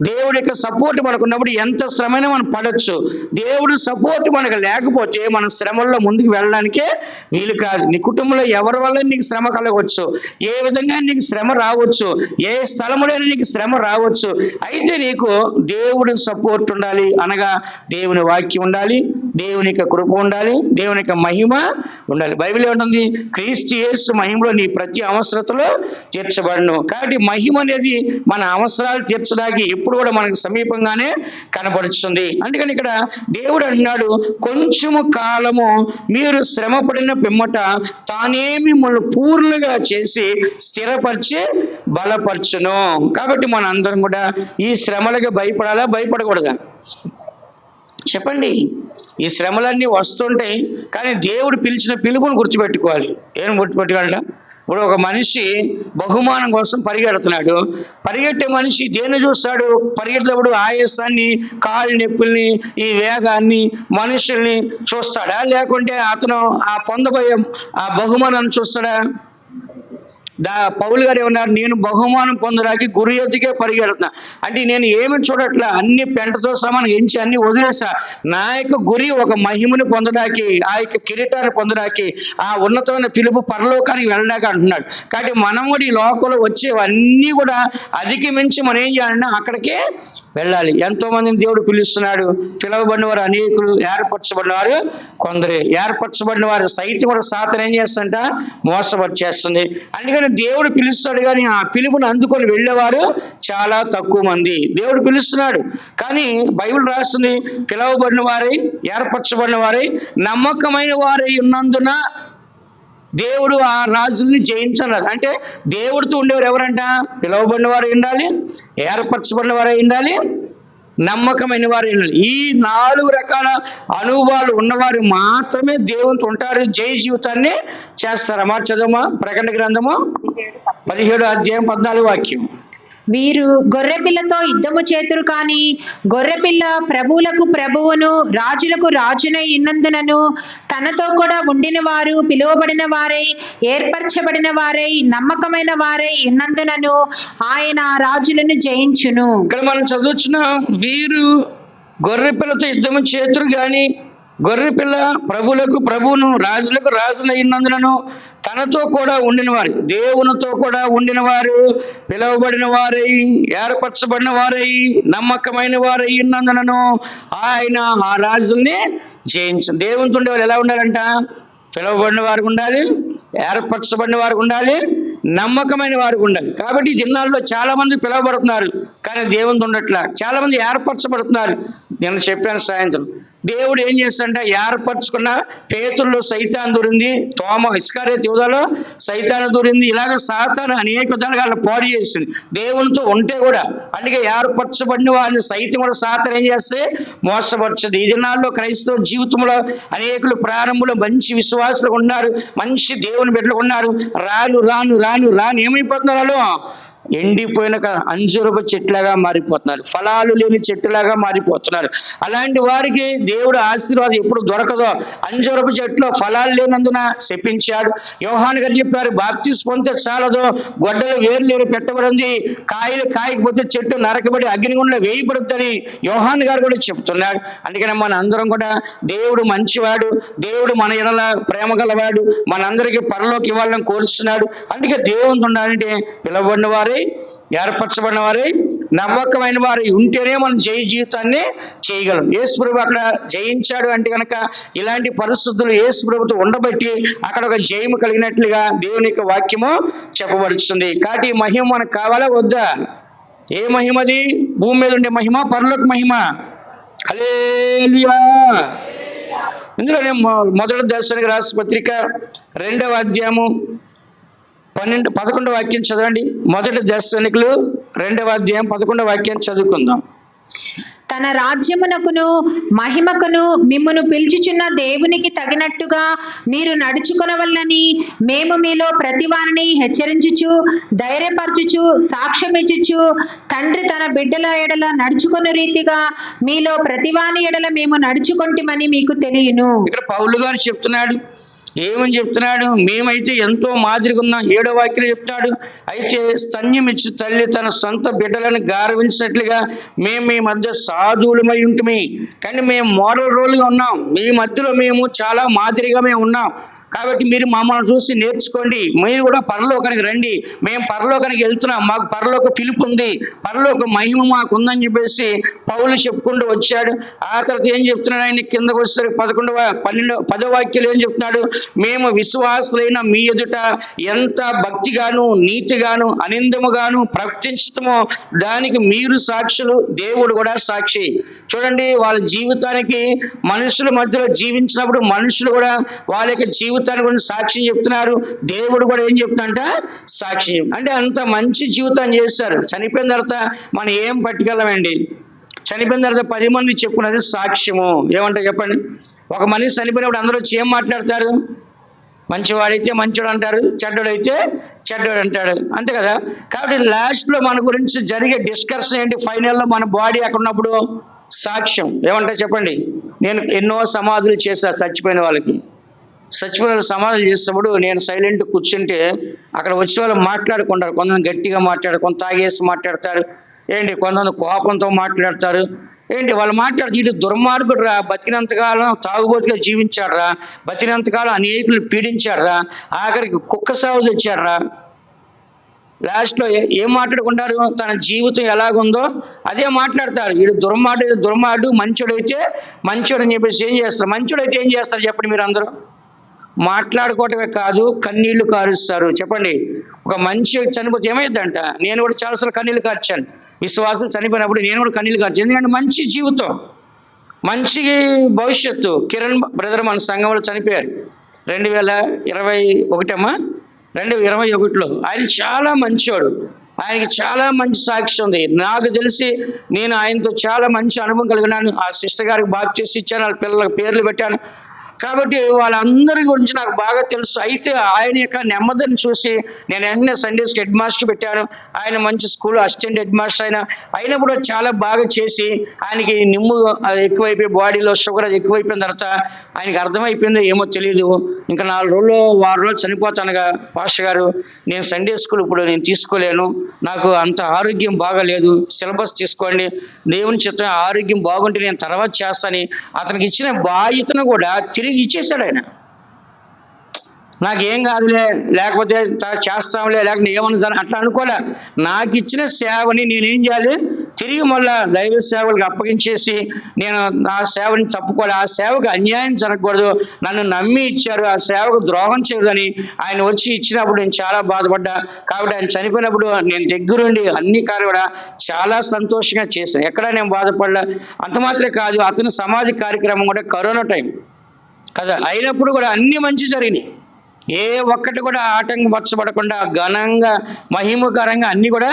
దేవుడి యొక్క సపోర్ట్ మనకు ఉన్నప్పుడు ఎంత శ్రమైనా మనం పడవచ్చు. దేవుడి సపోర్ట్ మనకు లేకపోతే మన శ్రమల్లో ముందుకు వెళ్ళడానికే వీలు కాదు. నీ కుటుంబంలో ఎవరి వల్ల నీకు శ్రమ కలగవచ్చు, ఏ విధంగా నీకు శ్రమ రావచ్చు, ఏ స్థలములైనా నీకు శ్రమ రావచ్చు. అయితే నీకు దేవుడి సపోర్ట్ ఉండాలి, అనగా దేవుని వాక్యం ఉండాలి, దేవుని యొక్క కృప ఉండాలి, దేవుని యొక్క మహిమ ఉండాలి. బైబిల్ ఏమంటుంది? క్రీస్తు యేసు మహిమలో నీ ప్రతి అవసరతలో తీర్చబడను. కాబట్టి మహిమ అనేది మన అవసరాలు తీర్చడానికి ఎప్పుడు కూడా మనకు సమీపంగానే కనపడుతుంది. అందుకని ఇక్కడ దేవుడు అన్నాడు, కొంచెము కాలము మీరు శ్రమ పడిన పిమ్మట తానే మిమ్మల్ని పూర్ణంగా చేసి స్థిరపరిచి బలపరచును. కాబట్టి మన అందరం కూడా ఈ శ్రమలకు భయపడాలా, భయపడకూడదా? చెప్పండి. ఈ శ్రమలన్నీ వస్తుంటాయి, కానీ దేవుడు పిలిచిన పిలుపుని గుర్తుపెట్టుకోవాలి. ఏం గుర్తుపెట్టుకోవాలంట? ఇప్పుడు ఒక మనిషి బహుమానం కోసం పరిగెడుతున్నాడు. పరిగెట్టే మనిషి దేన్ని చూస్తాడు? పరిగెత్తేటప్పుడు ఆయాసాన్ని, కాళ్ళ నొప్పుల్ని, ఈ వేగాన్ని, మనుషుల్ని చూస్తాడా? లేకుంటే అతను ఆ పొందబోయే ఆ బహుమానాన్ని చూస్తాడా? పౌలు గారు ఏమన్నారు? నేను బహుమానం పొందడానికి గురి ఎత్తుకే పరిగెడుతున్నా. అంటే నేను ఏమి చూడట్లా, అన్ని పెంటతో సమానం ఎంచి అన్ని వదిలేసా. నా యొక్క గురి ఒక మహిమను పొందడానికి, ఆ యొక్క కిరీటాన్ని పొందడానికి, ఆ ఉన్నతమైన పిలుపు పరలోకానికి వెళ్ళడానికి అంటున్నాడు. కాబట్టి మనం కూడా ఈ లోకంలో వచ్చేవన్నీ కూడా అధిగమించి మనం ఏం చేయాలంటే అక్కడికే వెళ్ళాలి. ఎంతో మందిని దేవుడు పిలుస్తున్నాడు. పిలువబడిన వారు అనేకులు, ఏర్పరచబడిన వారు కొందరే. ఏర్పరచబడిన వారు సైతం కూడా సాతాను ఏం చేస్తుంట? మోసపరిచేస్తుంది. అందుకని దేవుడు పిలుస్తాడు, కానీ ఆ పిలుపుని అందుకొని వెళ్ళేవారు చాలా తక్కువ మంది. దేవుడు పిలుస్తున్నాడు, కానీ బైబిల్ రాస్తుంది, పిలువబడిన వారై, ఏర్పరచబడిన వారై, నమ్మకమైన వారై ఉన్నందున దేవుడు ఆ రాజుల్ని జయించాలి. అంటే దేవుడితో ఉండేవారు ఎవరంట? పిలువబడిన వారు ఉండాలి, ఏర్పరచబడిన వారు ఉండాలి, నమ్మకమైన వారు ఉండాలి. ఈ 4 రకాల అనుభవాలు ఉన్నవారు మాత్రమే దేవునితో ఉంటారు, జయ జీవితాన్ని చేస్తారు. అన్నమాట. చదువు ప్రకటన గ్రంథము 17 అధ్యాయం 14 వాక్యం. వీరు గొర్రెపిల్లతో యుద్ధము చేతురు, కానీ గొర్రెపిల్ల ప్రభువులకు ప్రభువును, రాజులకు రాజునై ఉన్నందునను తనతో కూడా ఉండిన వారు, పిలువబడిన వారై, ఏర్పరచబడిన వారై, నమ్మకమైన వారై ఉన్నందునను ఆయన రాజులను జయించును. ఇక్కడ మనం చదువుతున్నాం, వీరు గొర్రెపిల్లతో యుద్ధము చేతురు గాని గొర్రెపిల్ల ప్రభువులకు ప్రభువును, రాజులకు రాజునై ఉన్నందునను తనతో కూడా ఉండిన వారు, దేవునితో కూడా ఉండిన వారు, పిలువబడిన వారై, ఏర్పరచబడిన వారై, నమ్మకమైన వారై ఉన్నందునను ఆయన ఆ రాజుల్ని జయించు. దేవునితో ఉండే వాళ్ళు ఎలా ఉండాలంట? పిలువబడిన వారికి ఉండాలి, ఏర్పరచబడిన వారికి ఉండాలి, నమ్మకమైన వారికి ఉండాలి. కాబట్టి ఈ దినాల్లో చాలా మంది పిలువబడుతున్నారు, కానీ దేవునితో ఉండట్లా. చాలా మంది ఏర్పరచబడుతున్నారు. నేను చెప్పాను సాయంత్రం, దేవుడు ఏం చేస్తాడంటే ఏర్పరచుకున్న పేతుల్లో సైతాన్ దూరింది, ఇస్కరియోతు యూదాలో సైతాను దూరింది. ఇలాగ సాతాను అనేక విధాలుగా వాళ్ళని పాడు చేసింది దేవునితో ఉంటే కూడా. అందుకే ఏర్పరచబడిన వారిని సైతం కూడా సాతాను ఏం చేస్తే మోసపరచదు. ఈ దినాల్లో క్రైస్తవ జీవితంలో అనేకులు ప్రారంభంలో మంచి విశ్వాసులు ఉన్నారు, మంచి దేవుని బిడ్డలు ఉన్నారు. రాను రాను రాను రాను ఏమైపోతున్నారు? వాళ్ళు ఎండిపోయిన అంజూరపు చెట్టులాగా మారిపోతున్నారు, ఫలాలు లేని చెట్టులాగా మారిపోతున్నారు. అలాంటి వారికి దేవుడు ఆశీర్వాదం ఎప్పుడు దొరకదో. అంజూరపు చెట్టులో ఫలాలు లేనందున శపించాడు. యోహాను గారు చెప్పారు, బాప్తిస్మం పొందితే చాలదు, గొడ్డలు వేరు లేరు పెట్టబడింది, కాయలు కాయకపోతే చెట్టు నరకబడి అగ్నిగుండంలో వేయబడుతుందని యోహాను గారు కూడా చెప్తున్నారు. అందుకని మన అందరం కూడా దేవుడు మంచివాడు, దేవుడు మన ఎడల ప్రేమ గలవాడు, మనందరికీ పరలోకి ఇవ్వాలని కోరుస్తున్నాడు. అందుకే దేవుడు ఉండాలంటే పిలవబడిన వారే, ఏర్పరచబడిన వారే, నమ్మకమైన వారు ఉంటేనే మనం జయ జీవితాన్ని చేయగలం. యేసు ప్రభు అక్కడ జయించాడు అంటే కనుక ఇలాంటి పరిస్థితులు యేసు ప్రభుతో ఉండబట్టి అక్కడ ఒక జయము కలిగినట్లుగా దేవుని యొక్క వాక్యము చెప్పబడుతుంది. కాబట్టి ఈ మహిమ మనకు కావాలా వద్దా? ఏ మహిమది? భూమి మీద ఉండే మహిమ, పరలోక మహిమ. హల్లెలూయా. ఇందులోనే మొదటి దర్శనకు రాసిన పత్రిక 2వ అధ్యాయము 11వ వాక్యం చదవండి. మొదటి దర్శనికులు 2వ అధ్యాయం 11వ వాక్యాన్ని చదువుకుందాం. తన రాజ్యమునకును మహిమకును మిమ్మును పిలుచుచున్న దేవునికి తగినట్టుగా మీరు నడుచుకొనవలెనని మేము మీలో ప్రతివారిని హెచ్చరించుచు, ధైర్యపరచుచు, సాక్ష్యమిచ్చుచు, తండ్రి తన బిడ్డల ఎడల నడుచుకున్న రీతిగా మీలో ప్రతివాని ఎడల మేము నడుచుకొంటిమని మీకు తెలియను. ఇక్కడ పౌలు గారు చెప్తున్నాడు, ఏమని చెప్తున్నాడు? మేమైతే ఎంతో మాదిరిగా ఉన్నాం. 7వ వాక్యం చెప్తాడు, అయితే స్తన్యం ఇచ్చి తల్లి తన సొంత బిడ్డలను గారవించినట్లుగా మేము మీ మధ్య సాధువులమై ఉంటుమి. కానీ మేము మోరల్ రోల్గా ఉన్నాం, మీ మధ్యలో మేము చాలా మాదిరిగా మేము ఉన్నాం. కాబట్టి మీరు మమ్మల్ని చూసి నేర్చుకోండి, మీరు కూడా పరలోకానికి రండి, మేము పరలోకానికి వెళ్తున్నాం, మాకు పరలోక పిలుపు ఉంది, పరలోక మహిమ మాకు ఉందని చెప్పేసి పౌలు చెప్పుకుంటూ వచ్చాడు. ఆ తర్వాత ఏం చెప్తున్నాడు ఆయన? కిందకు వచ్చేసరికి 10వ వాక్యాలు ఏం చెప్తున్నాడు? మేము విశ్వాసులైన మీ ఎదుట ఎంత భక్తిగాను నీతిగాను అనిందముగాను ప్రవర్తించుతామో దానికి మీరు సాక్షులు, దేవుడు కూడా సాక్షి. చూడండి, వాళ్ళ జీవితానికి మనుషుల మధ్యలో జీవించినప్పుడు మనుషులు కూడా వాళ్ళ యొక్క జీవితాన్ని గురించి సాక్ష్యం చెప్తున్నారు. దేవుడు కూడా ఏం చెప్తున్నా సాక్ష్యం. అంటే అంత మంచి జీవితాన్ని చేస్తారు. చనిపోయిన తర్వాత మనం ఏం పట్టుకెళ్ళమండి. చనిపోయిన తర్వాత 10 మంది చెప్పుకున్నది సాక్ష్యము. ఏమంటారు చెప్పండి? ఒక మనిషి చనిపోయినప్పుడు అందరూ వచ్చి ఏం మాట్లాడతారు? మంచివాడైతే మంచోడు అంటారు, చెడ్డోడైతే చెడ్డోడు అంటాడు, అంతే కదా. కాబట్టి లాస్ట్లో మన గురించి జరిగే డిస్కషన్ ఏంటి? ఫైనల్లో మన బాడీ అక్కడ ఉన్నప్పుడు సాక్ష్యం. ఏమంటారు చెప్పండి? నేను ఎన్నో సమాధులు చేశాను చచ్చిపోయిన వాళ్ళకి. చచ్చిపోయిన సమాధులు చేసినప్పుడు నేను సైలెంట్ కూర్చుంటే అక్కడ వచ్చే వాళ్ళు మాట్లాడుకుంటారు. కొంతమంది గట్టిగా మాట్లాడారు, కొంత తాగేసి మాట్లాడతారు, ఏంటి కొంతమంది కోపంతో మాట్లాడతారు. ఏంటి వాళ్ళు మాట్లాడుతూ, ఇటు దుర్మార్గుడు రా, బతికినంతకాలం తాగుబోతుగా జీవించాడు రా, బతికినంతకాలం అనేకులు పీడించాడు రా, ఆఖరికి కుక్క సాగు తెచ్చాడు రా. లాస్ట్లో ఏం మాట్లాడుకుంటారు? తన జీవితం ఎలాగుందో అదే మాట్లాడతారు. వీడు దుర్మార్డు, మంచోడైతే మంచోడు అని చెప్పేసి ఏం చేస్తారు? మంచోడైతే ఏం చేస్తారు చెప్పండి? మీరు అందరూ మాట్లాడుకోవటమే కాదు, కన్నీళ్లు కారుస్తారు. చెప్పండి, ఒక మనిషి చనిపోతే ఏమైందంట? నేను కూడా చాలాసార్లు కన్నీళ్లు కార్చాను. విశ్వాసం చనిపోయినప్పుడు నేను కూడా కన్నీళ్లు కార్చాను. ఎందుకంటే మంచి జీవితం, మంచి భవిష్యత్తు. కిరణ్ బ్రదర్ మన సంఘంలో చనిపోయారు 2021లో. ఆయన చాలా మంచోడు, ఆయనకి చాలా మంచి సాక్షి ఉంది. నాకు తెలిసి నేను ఆయనతో చాలా మంచి అనుభవం కలిగినాను. ఆ సిస్టర్ గారికి బాప్టిస్ట్ ఇచ్చాను, వాళ్ళ పిల్లలకు పేర్లు పెట్టాను. కాబట్టి వాళ్ళందరి గురించి నాకు బాగా తెలుసు. అయితే ఆయన యొక్క నెమ్మదిని చూసి నేను వెంటనే సండే స్కూల్ హెడ్ మాస్టర్ పెట్టాను. ఆయన మంచి స్కూల్ అసిస్టెంట్ హెడ్ మాస్టర్ అయినప్పుడు చాలా బాగా చేసి ఆయనకి నిమ్ము ఎక్కువైపోయి బాడీలో షుగర్ అది ఎక్కువైపోయిన తర్వాత ఆయనకి అర్థమైపోయిందో ఏమో తెలియదు, ఇంకా 4 రోజులు 6 రోజులు చనిపోతానుగా పాస్టర్ గారు, నేను సండే స్కూల్ ఇప్పుడు నేను తీసుకోలేను, నాకు అంత ఆరోగ్యం బాగాలేదు, సిలబస్ తీసుకోండి, దేవుని చిత్తం ఆరోగ్యం బాగుంటే నేను తర్వాత చేస్తాను. అతనికి ఇచ్చిన బాధ్యతను కూడా తిరిగి ఇచ్చేసాడు ఆయన. నాకేం కాదులే, లేకపోతే చేస్తాంలే, లేకపోతే ఏమన్నా అట్లా అనుకోలే. నాకు ఇచ్చిన సేవని నేనేం చేయాలి? తిరిగి మళ్ళా దైవ సేవలకు అప్పగించేసి నేను ఆ సేవని తప్పుకోవాలి. ఆ సేవకు అన్యాయం జరగకూడదు, నన్ను నమ్మి ఇచ్చారు, ఆ సేవకు ద్రోహం చేయదని ఆయన వచ్చి ఇచ్చినప్పుడు నేను చాలా బాధపడ్డా. కాబట్టి ఆయన చనిపోయినప్పుడు నేను దగ్గరుండి అన్ని కార్యాలు కూడా చాలా సంతోషంగా చేశాను. ఎక్కడ నేను బాధపడలే. అంత మాత్రమే కాదు, అతని సమాజ కార్యక్రమం కూడా కరోనా టైం కదా, అయినప్పుడు కూడా అన్ని మంచి జరిగినాయి. ఏ ఒక్కటి కూడా ఆటంకపరచబడకుండా ఘనంగా మహిమకరంగా అన్ని కూడా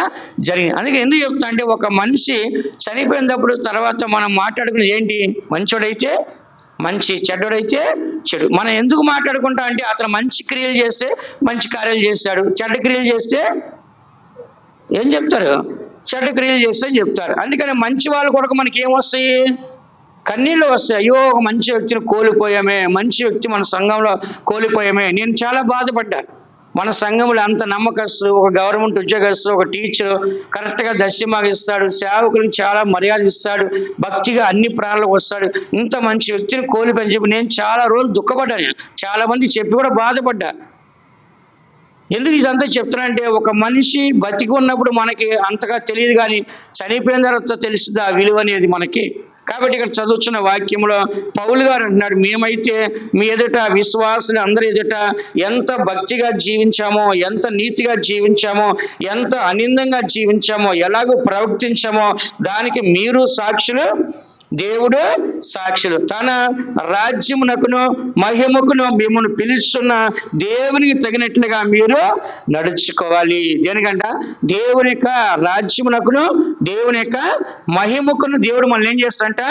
జరిగినాయి. అందుకే ఎందుకు చెప్తా అంటే, ఒక మనిషి చనిపోయినప్పుడు తర్వాత మనం మాట్లాడుకునేది ఏంటి? మంచోడైతే మంచి, చెడ్డోడైతే చెడు. మనం ఎందుకు మాట్లాడుకుంటాం అంటే, అతను మంచి క్రియలు చేస్తే మంచి కార్యాలు చేస్తాడు, చెడ్డ క్రియలు చేస్తే ఏం చెప్తారు? చెడ్డ క్రియలు చేస్తే చెప్తారు. అందుకని మంచి వాళ్ళ కొరకు మనకి ఏమొస్తాయి? కన్నీళ్ళు వస్తాయి. అయ్యో, ఒక మంచి వ్యక్తిని కోల్పోయామే, మంచి వ్యక్తి మన సంఘంలో కోల్పోయామే. నేను చాలా బాధపడ్డా. మన సంఘంలో అంత నమ్మకస్తు, ఒక గవర్నమెంట్ ఉద్యోగస్తు, ఒక టీచర్ కరెక్ట్గా దశమాగా ఇస్తాడు, సేవకులకు చాలా మర్యాద ఇస్తాడు, భక్తిగా అన్ని ప్రాణాలకు వస్తాడు. ఇంత మంచి వ్యక్తిని కోల్పోయని చెప్పి నేను చాలా రోజులు దుఃఖపడ్డాను. చాలా మంది చెప్పి కూడా బాధపడ్డా. ఎందుకు ఇదంతా చెప్తున్నానంటే, ఒక మనిషి బతికి ఉన్నప్పుడు మనకి అంతగా తెలియదు, కానీ చనిపోయిన తర్వాత తెలుస్తుంది ఆ విలువ అనేది మనకి. కాబట్టి ఇక్కడ చదువుతున్న వాక్యంలో పౌలు గారు అంటున్నాడు, మేమైతే మీ ఎదుట విశ్వాసులు అందరి ఎదుట ఎంత భక్తిగా జీవించామో, ఎంత నీతిగా జీవించామో, ఎంత అనిందంగా జీవించామో, ఎలాగో ప్రవర్తించామో దానికి మీరు సాక్షులు, దేవుడు సాక్షులు. తన రాజ్యమునకును మహిమకును మిమ్మల్ని పిలుస్తున్న దేవునికి తగినట్లుగా మీరు నడుచుకోవాలి. దేనికంట? దేవుని యొక్క రాజ్యమునకును దేవుని యొక్క మహిమకును దేవుడు మనల్ని ఏం చేస్తాడంట?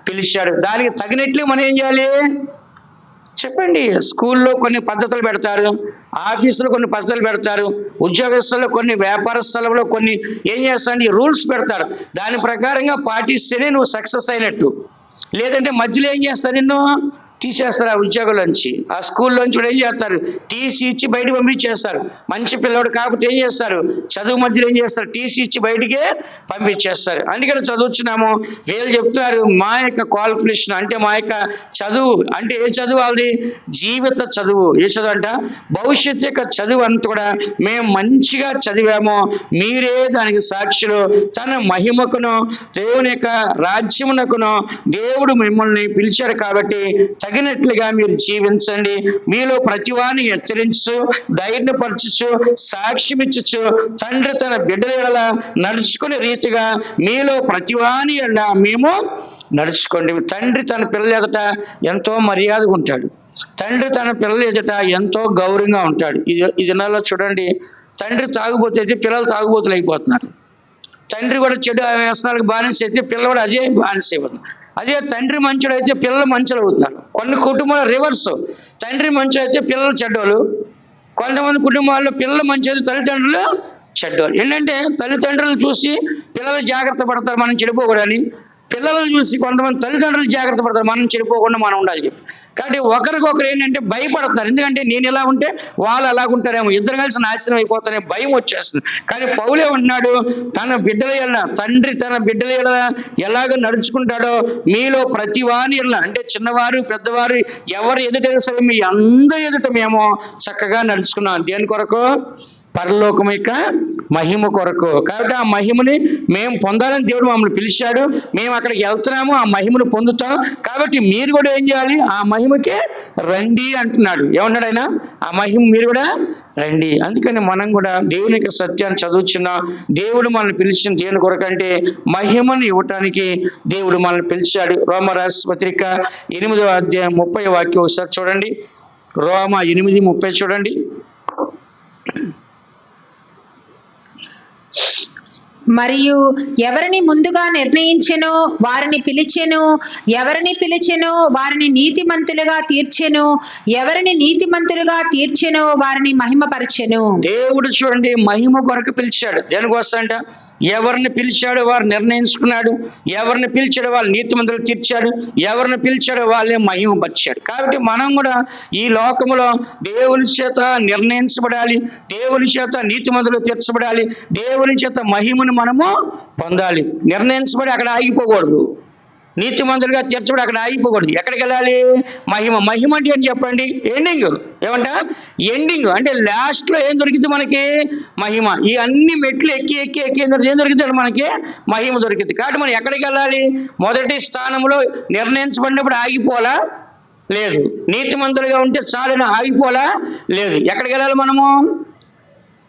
పిలిచాడు. దానికి తగినట్లు మనం ఏం చేయాలి చెప్పండి? స్కూల్లో కొన్ని పద్ధతులు పెడతారు, ఆఫీసులో కొన్ని పద్ధతులు పెడతారు, ఉద్యోగస్తుల్లో కొన్ని, వ్యాపార స్థలంలో కొన్ని ఏం చేస్తారంటే రూల్స్ పెడతారు. దాని ప్రకారంగా పాటిస్తేనే నువ్వు సక్సెస్ అయినట్టు. లేదంటే మధ్యలో ఏం చేస్తారు? నిన్ను తీసేస్తారు ఆ ఉద్యోగంలోంచి, ఆ స్కూల్లోంచి కూడా ఏం చేస్తారు? టీసీ ఇచ్చి బయటకు పంపించేస్తారు. మంచి పిల్లవాడు కాకపోతే ఏం చేస్తారు? చదువు మధ్యలో ఏం చేస్తారు? టీసీ ఇచ్చి బయటికే పంపించేస్తారు. అందుకని చదువుతున్నాము. వీళ్ళు చెప్తున్నారు మా యొక్క క్వాలిఫికేషన్ అంటే మా యొక్క చదువు అంటే ఏ చదువు? అది జీవిత చదువు. ఏ చదువు అంట? భవిష్యత్తు యొక్క చదువు అంతా కూడా మేము మంచిగా చదివాము, మీరే దానికి సాక్షులు. తన మహిమకును దేవుని యొక్క రాజ్యమునకును దేవుడు మిమ్మల్ని పిలిచాడు కాబట్టి తగినట్లుగా మీరు జీవించండి. మీలో ప్రతివాని హెచ్చరించు, ధైర్యపరచు, సాక్ష్యమిచ్చు, తండ్రి తన బిడ్డల ఎడల నడుచుకునే రీతిగా మీలో ప్రతివాని ఎడల మేము నడుచుకోండి. తండ్రి తన పిల్లల ఎదుట ఎంతో మర్యాదగా ఉంటాడు. తండ్రి తన పిల్లల ఎదుట ఎంతో గౌరవంగా ఉంటాడు. ఈ దినాల్లో చూడండి, తండ్రి తాగుబోతు అయితే పిల్లలు తాగుబోతులు అయిపోతున్నారు. తండ్రి కూడా చెడు వ్యసనాలకు బానిస అయితే పిల్లలు కూడా అదే బానిస అయిపోతున్నారు. అదే తండ్రి మంచుడు అయితే పిల్లలు మంచులు అవుతారు. కొన్ని కుటుంబాల రివర్స్, తండ్రి మంచుడు అయితే పిల్లలు చెడ్డోళ్ళు. కొంతమంది కుటుంబాల్లో పిల్లలు మంచి తల్లిదండ్రులు చెడ్డోళ్ళు. ఏంటంటే తల్లిదండ్రులను చూసి పిల్లలు జాగ్రత్త పడతారు మనం చెడిపోకూడదని, పిల్లలను చూసి కొంతమంది తల్లిదండ్రులు జాగ్రత్త పడతారు మనం చెడిపోకుండా మనం ఉండాలి చెప్పి. కాబట్టి ఒకరికొకరు ఏంటంటే భయపడతారు. ఎందుకంటే నేను ఎలా ఉంటే వాళ్ళు అలాగుంటారేమో, ఇద్దరు కలిసి నాశనం అయిపోతారనే భయం వచ్చేస్తుంది. కానీ పౌలే ఉన్నాడు, తన బిడ్డల ఎలా తండ్రి తన బిడ్డల ఎలా ఎలాగ నడుచుకుంటాడో మీలో ప్రతివాని ఎలా అంటే చిన్నవారు పెద్దవారు ఎవరు ఎదుట సరే మీ అందరి ఎదుట మేము చక్కగా నడుచుకున్నాం. దేని కొరకు? పరలోకం యొక్క మహిమ కొరకు. కాబట్టి ఆ మహిమని మేము పొందాలని దేవుడు మమ్మల్ని పిలిచాడు. మేము అక్కడికి వెళ్తున్నాము, ఆ మహిమను పొందుతాం. కాబట్టి మీరు కూడా ఏం చేయాలి? ఆ మహిమకే రండి అంటున్నాడు. ఏమన్నాడు ఆయన? ఆ మహిమ మీరు కూడా రండి. అందుకని మనం కూడా దేవుని యొక్క సత్యాన్ని చదువుచున్నాం. దేవుడు మనల్ని పిలిచిన దేని కొరకు అంటే మహిమను ఇవ్వటానికి దేవుడు మనల్ని పిలిచాడు. రోమరాసు పత్రిక 8వ అధ్యాయం 30వ వాక్యం ఒకసారి చూడండి. రోమ 8:30 చూడండి. మరియు ఎవరిని ముందుగా నిర్ణయించెనో వారిని పిలిచెను, ఎవరిని పిలిచెనో వారిని నీతిమంతులుగా తీర్చెను, ఎవరిని నీతిమంతులుగా తీర్చెనో వారిని మహిమపరచెను. దేవుడు చూడండి మహిమ కొరకు పిలిచాడు. దేనికోసంట? ఎవరిని పిలిచాడో వారు నిర్ణయించుకున్నాడు, ఎవరిని పిలిచాడో వాళ్ళు నీతిమంతులు తీర్చాడు, ఎవరిని పిలిచాడో వాళ్ళే మహిమపరిచాడు. కాబట్టి మనం కూడా ఈ లోకములో దేవుని చేత నిర్ణయించబడాలి, దేవుని చేత నీతిమంతులు తీర్చబడాలి, దేవుని చేత మహిమను మనము పొందాలి. నిర్ణయించబడి అక్కడ ఆగిపోకూడదు, నీతిమంతులుగా తీర్చబడి అక్కడ ఆగిపోకూడదు. ఎక్కడికి వెళ్ళాలి? మహిమ. మహిమ అంటే ఏం చెప్పండి? ఎండింగ్. ఏమంట? ఎండింగ్ అంటే లాస్ట్లో ఏం దొరికింది మనకి? మహిమ. ఈ అన్ని మెట్లు ఎక్కి ఎక్కి ఎక్కి ఏం దొరికింది మనకి? మహిమ దొరికింది. కాబట్టి మనం ఎక్కడికి వెళ్ళాలి? మొదటి స్థానంలో నిర్ణయించబడినప్పుడు ఆగిపోలా? లేదు. నీతిమంతులుగా ఉంటే చాలని ఆగిపోలా? లేదు. ఎక్కడికి వెళ్ళాలి మనము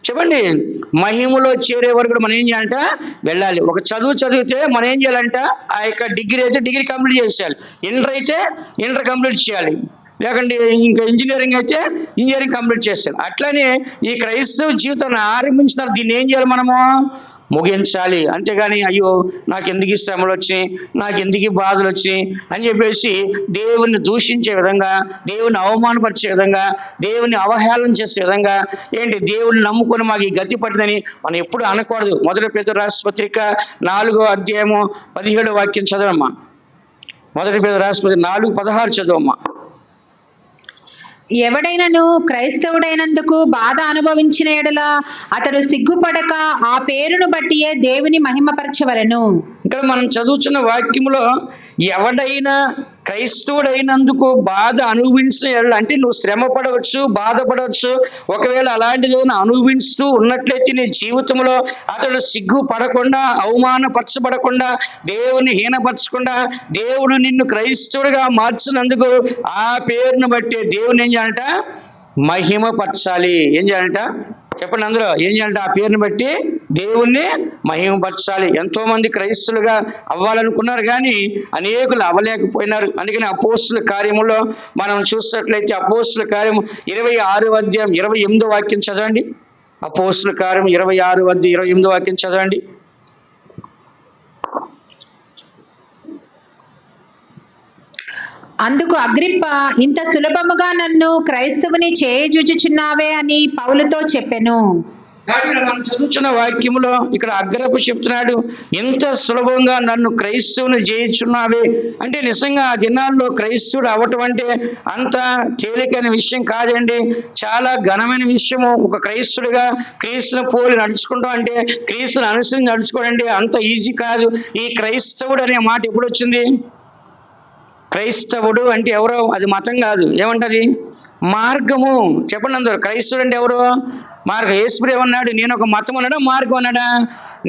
చెప్పండి? మహిమలో చేరే వరకు కూడా మనం ఏం చేయాలంట? వెళ్ళాలి. ఒక చదువు చదివితే మనం ఏం చేయాలంట? ఆ యొక్క డిగ్రీ అయితే డిగ్రీ కంప్లీట్ చేసేయాలి, ఇంటర్ అయితే ఇంటర్ కంప్లీట్ చేయాలి, లేకంటే ఇంకా ఇంజనీరింగ్ అయితే ఇంజనీరింగ్ కంప్లీట్ చేస్తారు. అట్లానే ఈ క్రైస్తవ జీవితాన్ని ఆరంభించిన దీన్ని ఏం చేయాలి? మనము ముగించాలి. అంతేగాని అయ్యో నాకు ఎందుకు ఈ శ్రమలు వచ్చినాయి, నాకు ఎందుకు ఈ బాధలు వచ్చినాయి అని చెప్పేసి దేవుని దూషించే విధంగా, దేవుని అవమానపరిచే విధంగా, దేవుని అవహేళన చేసే విధంగా, ఏంటి దేవుని నమ్ముకొని మాకు ఈ గతి పట్టిందని మనం ఎప్పుడు అనకూడదు. మొదటి పేతురు రాసిన పత్రిక 4వ అధ్యాయము 17వ వాక్యం చదవమ్మా. మొదటి పేతురు రాసిన పత్రిక 4:16 చదవమ్మా. ఎవడైనను క్రైస్తవుడైనందుకు బాధ అనుభవించిన ఎడల అతడు సిగ్గుపడక ఆ పేరును బట్టియే దేవుని మహిమపరచవలెను. ఇక్కడ మనం చదువుతున్న వాక్యంలో ఎవడైనా క్రైస్తవుడైనందుకు బాధ అనుభవించిన అంటే నువ్వు శ్రమ పడవచ్చు, బాధపడవచ్చు. ఒకవేళ అలాంటిది అనుభవిస్తూ ఉన్నట్లయితే నీ జీవితంలో అతడు సిగ్గుపడకుండా, అవమానపరచబడకుండా, దేవుని హీనపరచకుండా, దేవుడు నిన్ను క్రైస్తవుడిగా మార్చినందుకు ఆ పేరును బట్టి దేవుని ఏం చేయాలంట? మహిమపరచాలి. ఏం చేయాలంట? చెప్పండి అందరూ. ఏం చేయాలంటే ఆ పేరుని బట్టి దేవుణ్ణి మహిమపరచాలి. ఎంతో మంది క్రైస్తవులుగా అవ్వాలనుకున్నారు కానీ అనేకులు అవ్వలేకపోయినారు. అందుకని అపోస్తుల కార్యములో మనం చూసినట్లయితే అపోస్తుల కార్యం 26వ అధ్యాయం 28వ వాక్యం చదవండి. అపోస్తుల కార్యం 26వ అధ్యాయం 28వ వాక్యం చదవండి. అందుకు అగ్రిప్ప, ఇంత సులభముగా నన్ను క్రైస్తవుని చేయజూచుచున్నావే అని పౌలుతో చెప్పెను. మనం చదువుతున్న వాక్యములో ఇక్కడ అగ్రప్ప చెప్తున్నాడు, ఇంత సులభంగా నన్ను క్రైస్తవుని చేయుచున్నావే అంటే నిజంగా ఆ దినాల్లో క్రైస్తవుడు అవ్వటం అంటే అంత తేలికైన విషయం కాదండి. చాలా ఘనమైన విషయము. ఒక క్రైస్తవుడిగా క్రీస్తుని పోలి నడుచుకుంటాం అంటే, క్రీస్తుని అనుసరించి నడుచుకోవడం అంటే అంత ఈజీ కాదు. ఈ క్రైస్తవుడు అనే మాట ఎప్పుడు వచ్చింది? క్రైస్తవుడు అంటే ఎవరో, అది మతం కాదు. ఏమంటది? మార్గము. చెప్పండి అందరూ. క్రైస్తవుడు అంటే ఎవరు? మార్గం. యేసుప్రభు ఏమన్నాడు? నేను ఒక మతం అన్నాడా, మార్గం అన్నాడా?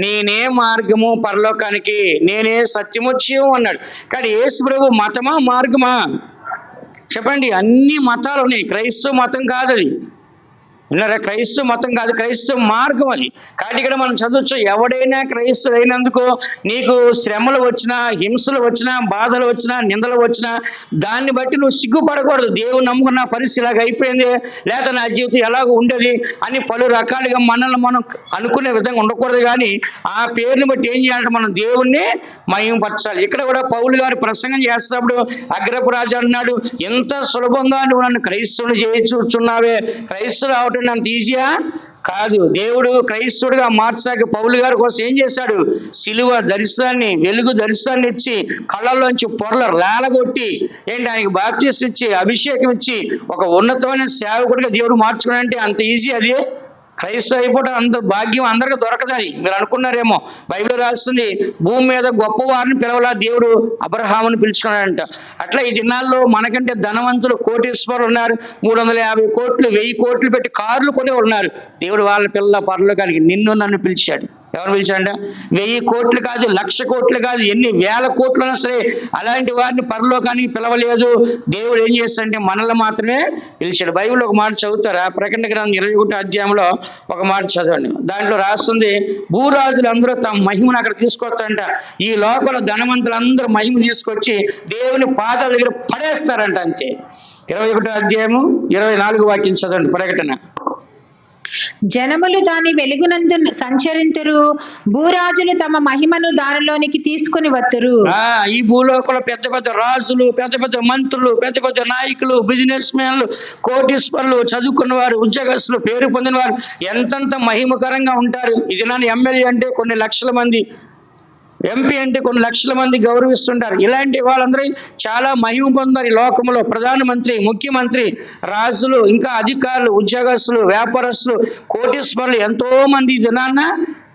నేనే మార్గము పరలోకానికి, నేనే సత్యము జీవం అన్నాడు. కానీ యేసుప్రభు మతమా, మార్గమా? చెప్పండి. అన్ని మతాలు ఉన్నాయి, క్రైస్తవ మతం కాదు అది. విన్నారా? క్రైస్తవ మతం కాదు, క్రైస్తవ మార్గం అది. కాబట్టి ఇక్కడ మనం చదవచ్చు, ఎవడైనా క్రైస్తవుడు అయినందుకు నీకు శ్రమలు వచ్చినా, హింసలు వచ్చినా, బాధలు వచ్చినా, నిందలు వచ్చినా దాన్ని బట్టి నువ్వు సిగ్గుపడకూడదు. దేవుని నమ్ముకున్న పరిస్థితి ఇలాగ అయిపోయింది, లేదా నా జీవితం ఎలాగ ఉండేది అని పలు రకాలుగా మనల్ని మనం అనుకునే విధంగా ఉండకూడదు. కానీ ఆ పేరుని బట్టి ఏం చేయాలంటే మనం దేవుణ్ణి మహిమపరచాలి. ఇక్కడ కూడా పౌలు గారు ప్రసంగం చేస్తున్నప్పుడు అగ్రప్ప రాజు అన్నాడు, ఎంత సులభంగా నువ్వు నన్ను క్రైస్తవుని చేయించుచున్నావే. క్రైస్తవులు అవటం అంత ఈజీయా కాదు. దేవుడు క్రైస్తవుడిగా మార్చాక పౌలు గారి కోసం ఏం చేశాడు? సిలువ దర్శనాన్ని, వెలుగు దర్శనాన్ని ఇచ్చి, కళ్ళల్లోంచి పొరలు రాలగొట్టి, ఏంటి ఆయనకి బాప్టిస్ట్ ఇచ్చి, అభిషేకం ఇచ్చి, ఒక ఉన్నతమైన సేవకుడిగా దేవుడు మార్చుకున్నాడంటే అంత ఈజీ అది. క్రైస్తవ అయిపోవడం అంత భాగ్యం అందరికీ దొరకదని మీరు అనుకున్నారేమో. బైబిల్ రాస్తుంది, భూమి మీద గొప్పవారిని పిలవలా దేవుడు అబ్రహాముని పిలుచుకున్నాడంట. అట్లా ఈ దినాల్లో మనకంటే ధనవంతులు, కోటీశ్వరులు ఉన్నారు. 350 కోట్లు, 1000 కోట్లు పెట్టి కార్లు కొని ఉన్నారు. దేవుడు వాళ్ళ పిల్లల పరలోకానికి నిన్ను నన్ను పిలిచాడు. ఎవరు పిలిచాడంట? 1000 కోట్లు కాదు, 1,00,000 కోట్లు కాదు, ఎన్ని వేల కోట్లైనా సరే అలాంటి వారిని పరలోకానికి పిలవలేదు. దేవుడు ఏం చేస్తాడంటే మనల్ని మాత్రమే పిలిచాడు. బైబిల్ ఒక మాట చదువుతారా? ప్రకటన గ్రంథం 21వ అధ్యాయంలో ఒక మాట చదవండి. దాంట్లో రాస్తుంది, భూరాజులు అందరూ తమ మహిమను అక్కడ తీసుకొస్తారంట. ఈ లోకంలో ధనవంతులందరూ మహిమ తీసుకొచ్చి దేవుని పాదాల దగ్గర పడేస్తారంట. అంతే. 21వ అధ్యాయము 24వ వాక్యం చదవండి. ప్రకటన. జనములు దాని వెలుగునందు సంచరింతురు, భూరాజులు తమ మహిమను దానిలోనికి తీసుకుని వత్తురు. ఈ భూలోకంలో పెద్ద పెద్ద రాజులు, పెద్ద పెద్ద మంత్రులు, పెద్ద పెద్ద నాయకులు, బిజినెస్ మ్యాన్లు, కోటీశ్వరులు, చదువుకున్న వారు, ఉద్యోగస్తులు, పేరు పొందిన వారు ఎంతంత మహిమకరంగా ఉంటారు. ఇది నా ఎమ్మెల్యే అంటే కొన్ని లక్షల మంది, ఎంపీ అంటే కొన్ని లక్షల మంది గౌరవిస్తుంటారు. ఇలాంటి వాళ్ళందరూ చాలా మహిమ పొందారు ఈ లోకంలో. ప్రధానమంత్రి, ముఖ్యమంత్రి, రాజులు, ఇంకా అధికారులు, ఉద్యోగస్తులు, వ్యాపారస్తులు, కోటీశ్వరులు ఎంతో మంది జనాన్న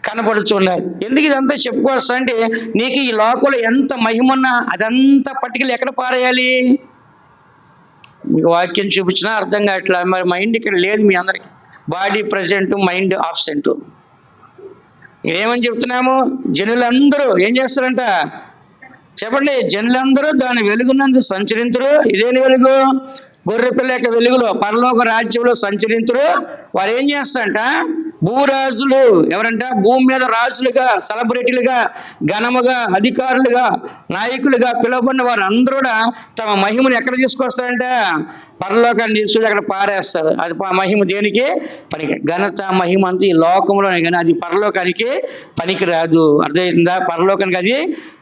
కనపడుతున్నారు. ఎందుకు ఇదంతా చెప్పుకోవచ్చా అంటే, నీకు ఈ లోకంలో ఎంత మహిమన్నా అదంతా పట్టుకెళ్ళి ఎక్కడ పారేయాలి? మీకు వాక్యం చూపించినా అర్థం కావట్లా. మరి మైండ్ ఇక్కడ లేదు మీ అందరికి. Body present, mind absent. ఏమని చెప్తున్నాము? జనులందరూ ఏం చేస్తారంట? చెప్పండి. జనులందరూ దాని వెలుగునందు సంచరింతురు. ఇదేని వెలుగు? గొర్రెపిల్ల యొక్క వెలుగులో పరలోక రాజ్యంలో సంచరింతురు. వారు ఏం చేస్తారంట? భూరాజులు. ఎవరంట? భూమి మీద రాజులుగా, సెలబ్రిటీలుగా, ఘనముగా, అధికారులుగా, నాయకులుగా పిలువబడిన వారు అందరూ కూడా తమ మహిమను ఎక్కడ తీసుకొస్తారంట? పరలోకాన్ని తీసుకొచ్చి అక్కడ పారేస్తారు. అది మహిమ దేనికి పనికి, ఘనత మహిమ అంతా ఈ లోకంలోనే, కానీ అది పరలోకానికి పనికి రాదు. అర్థమైందా? పరలోకానికి అది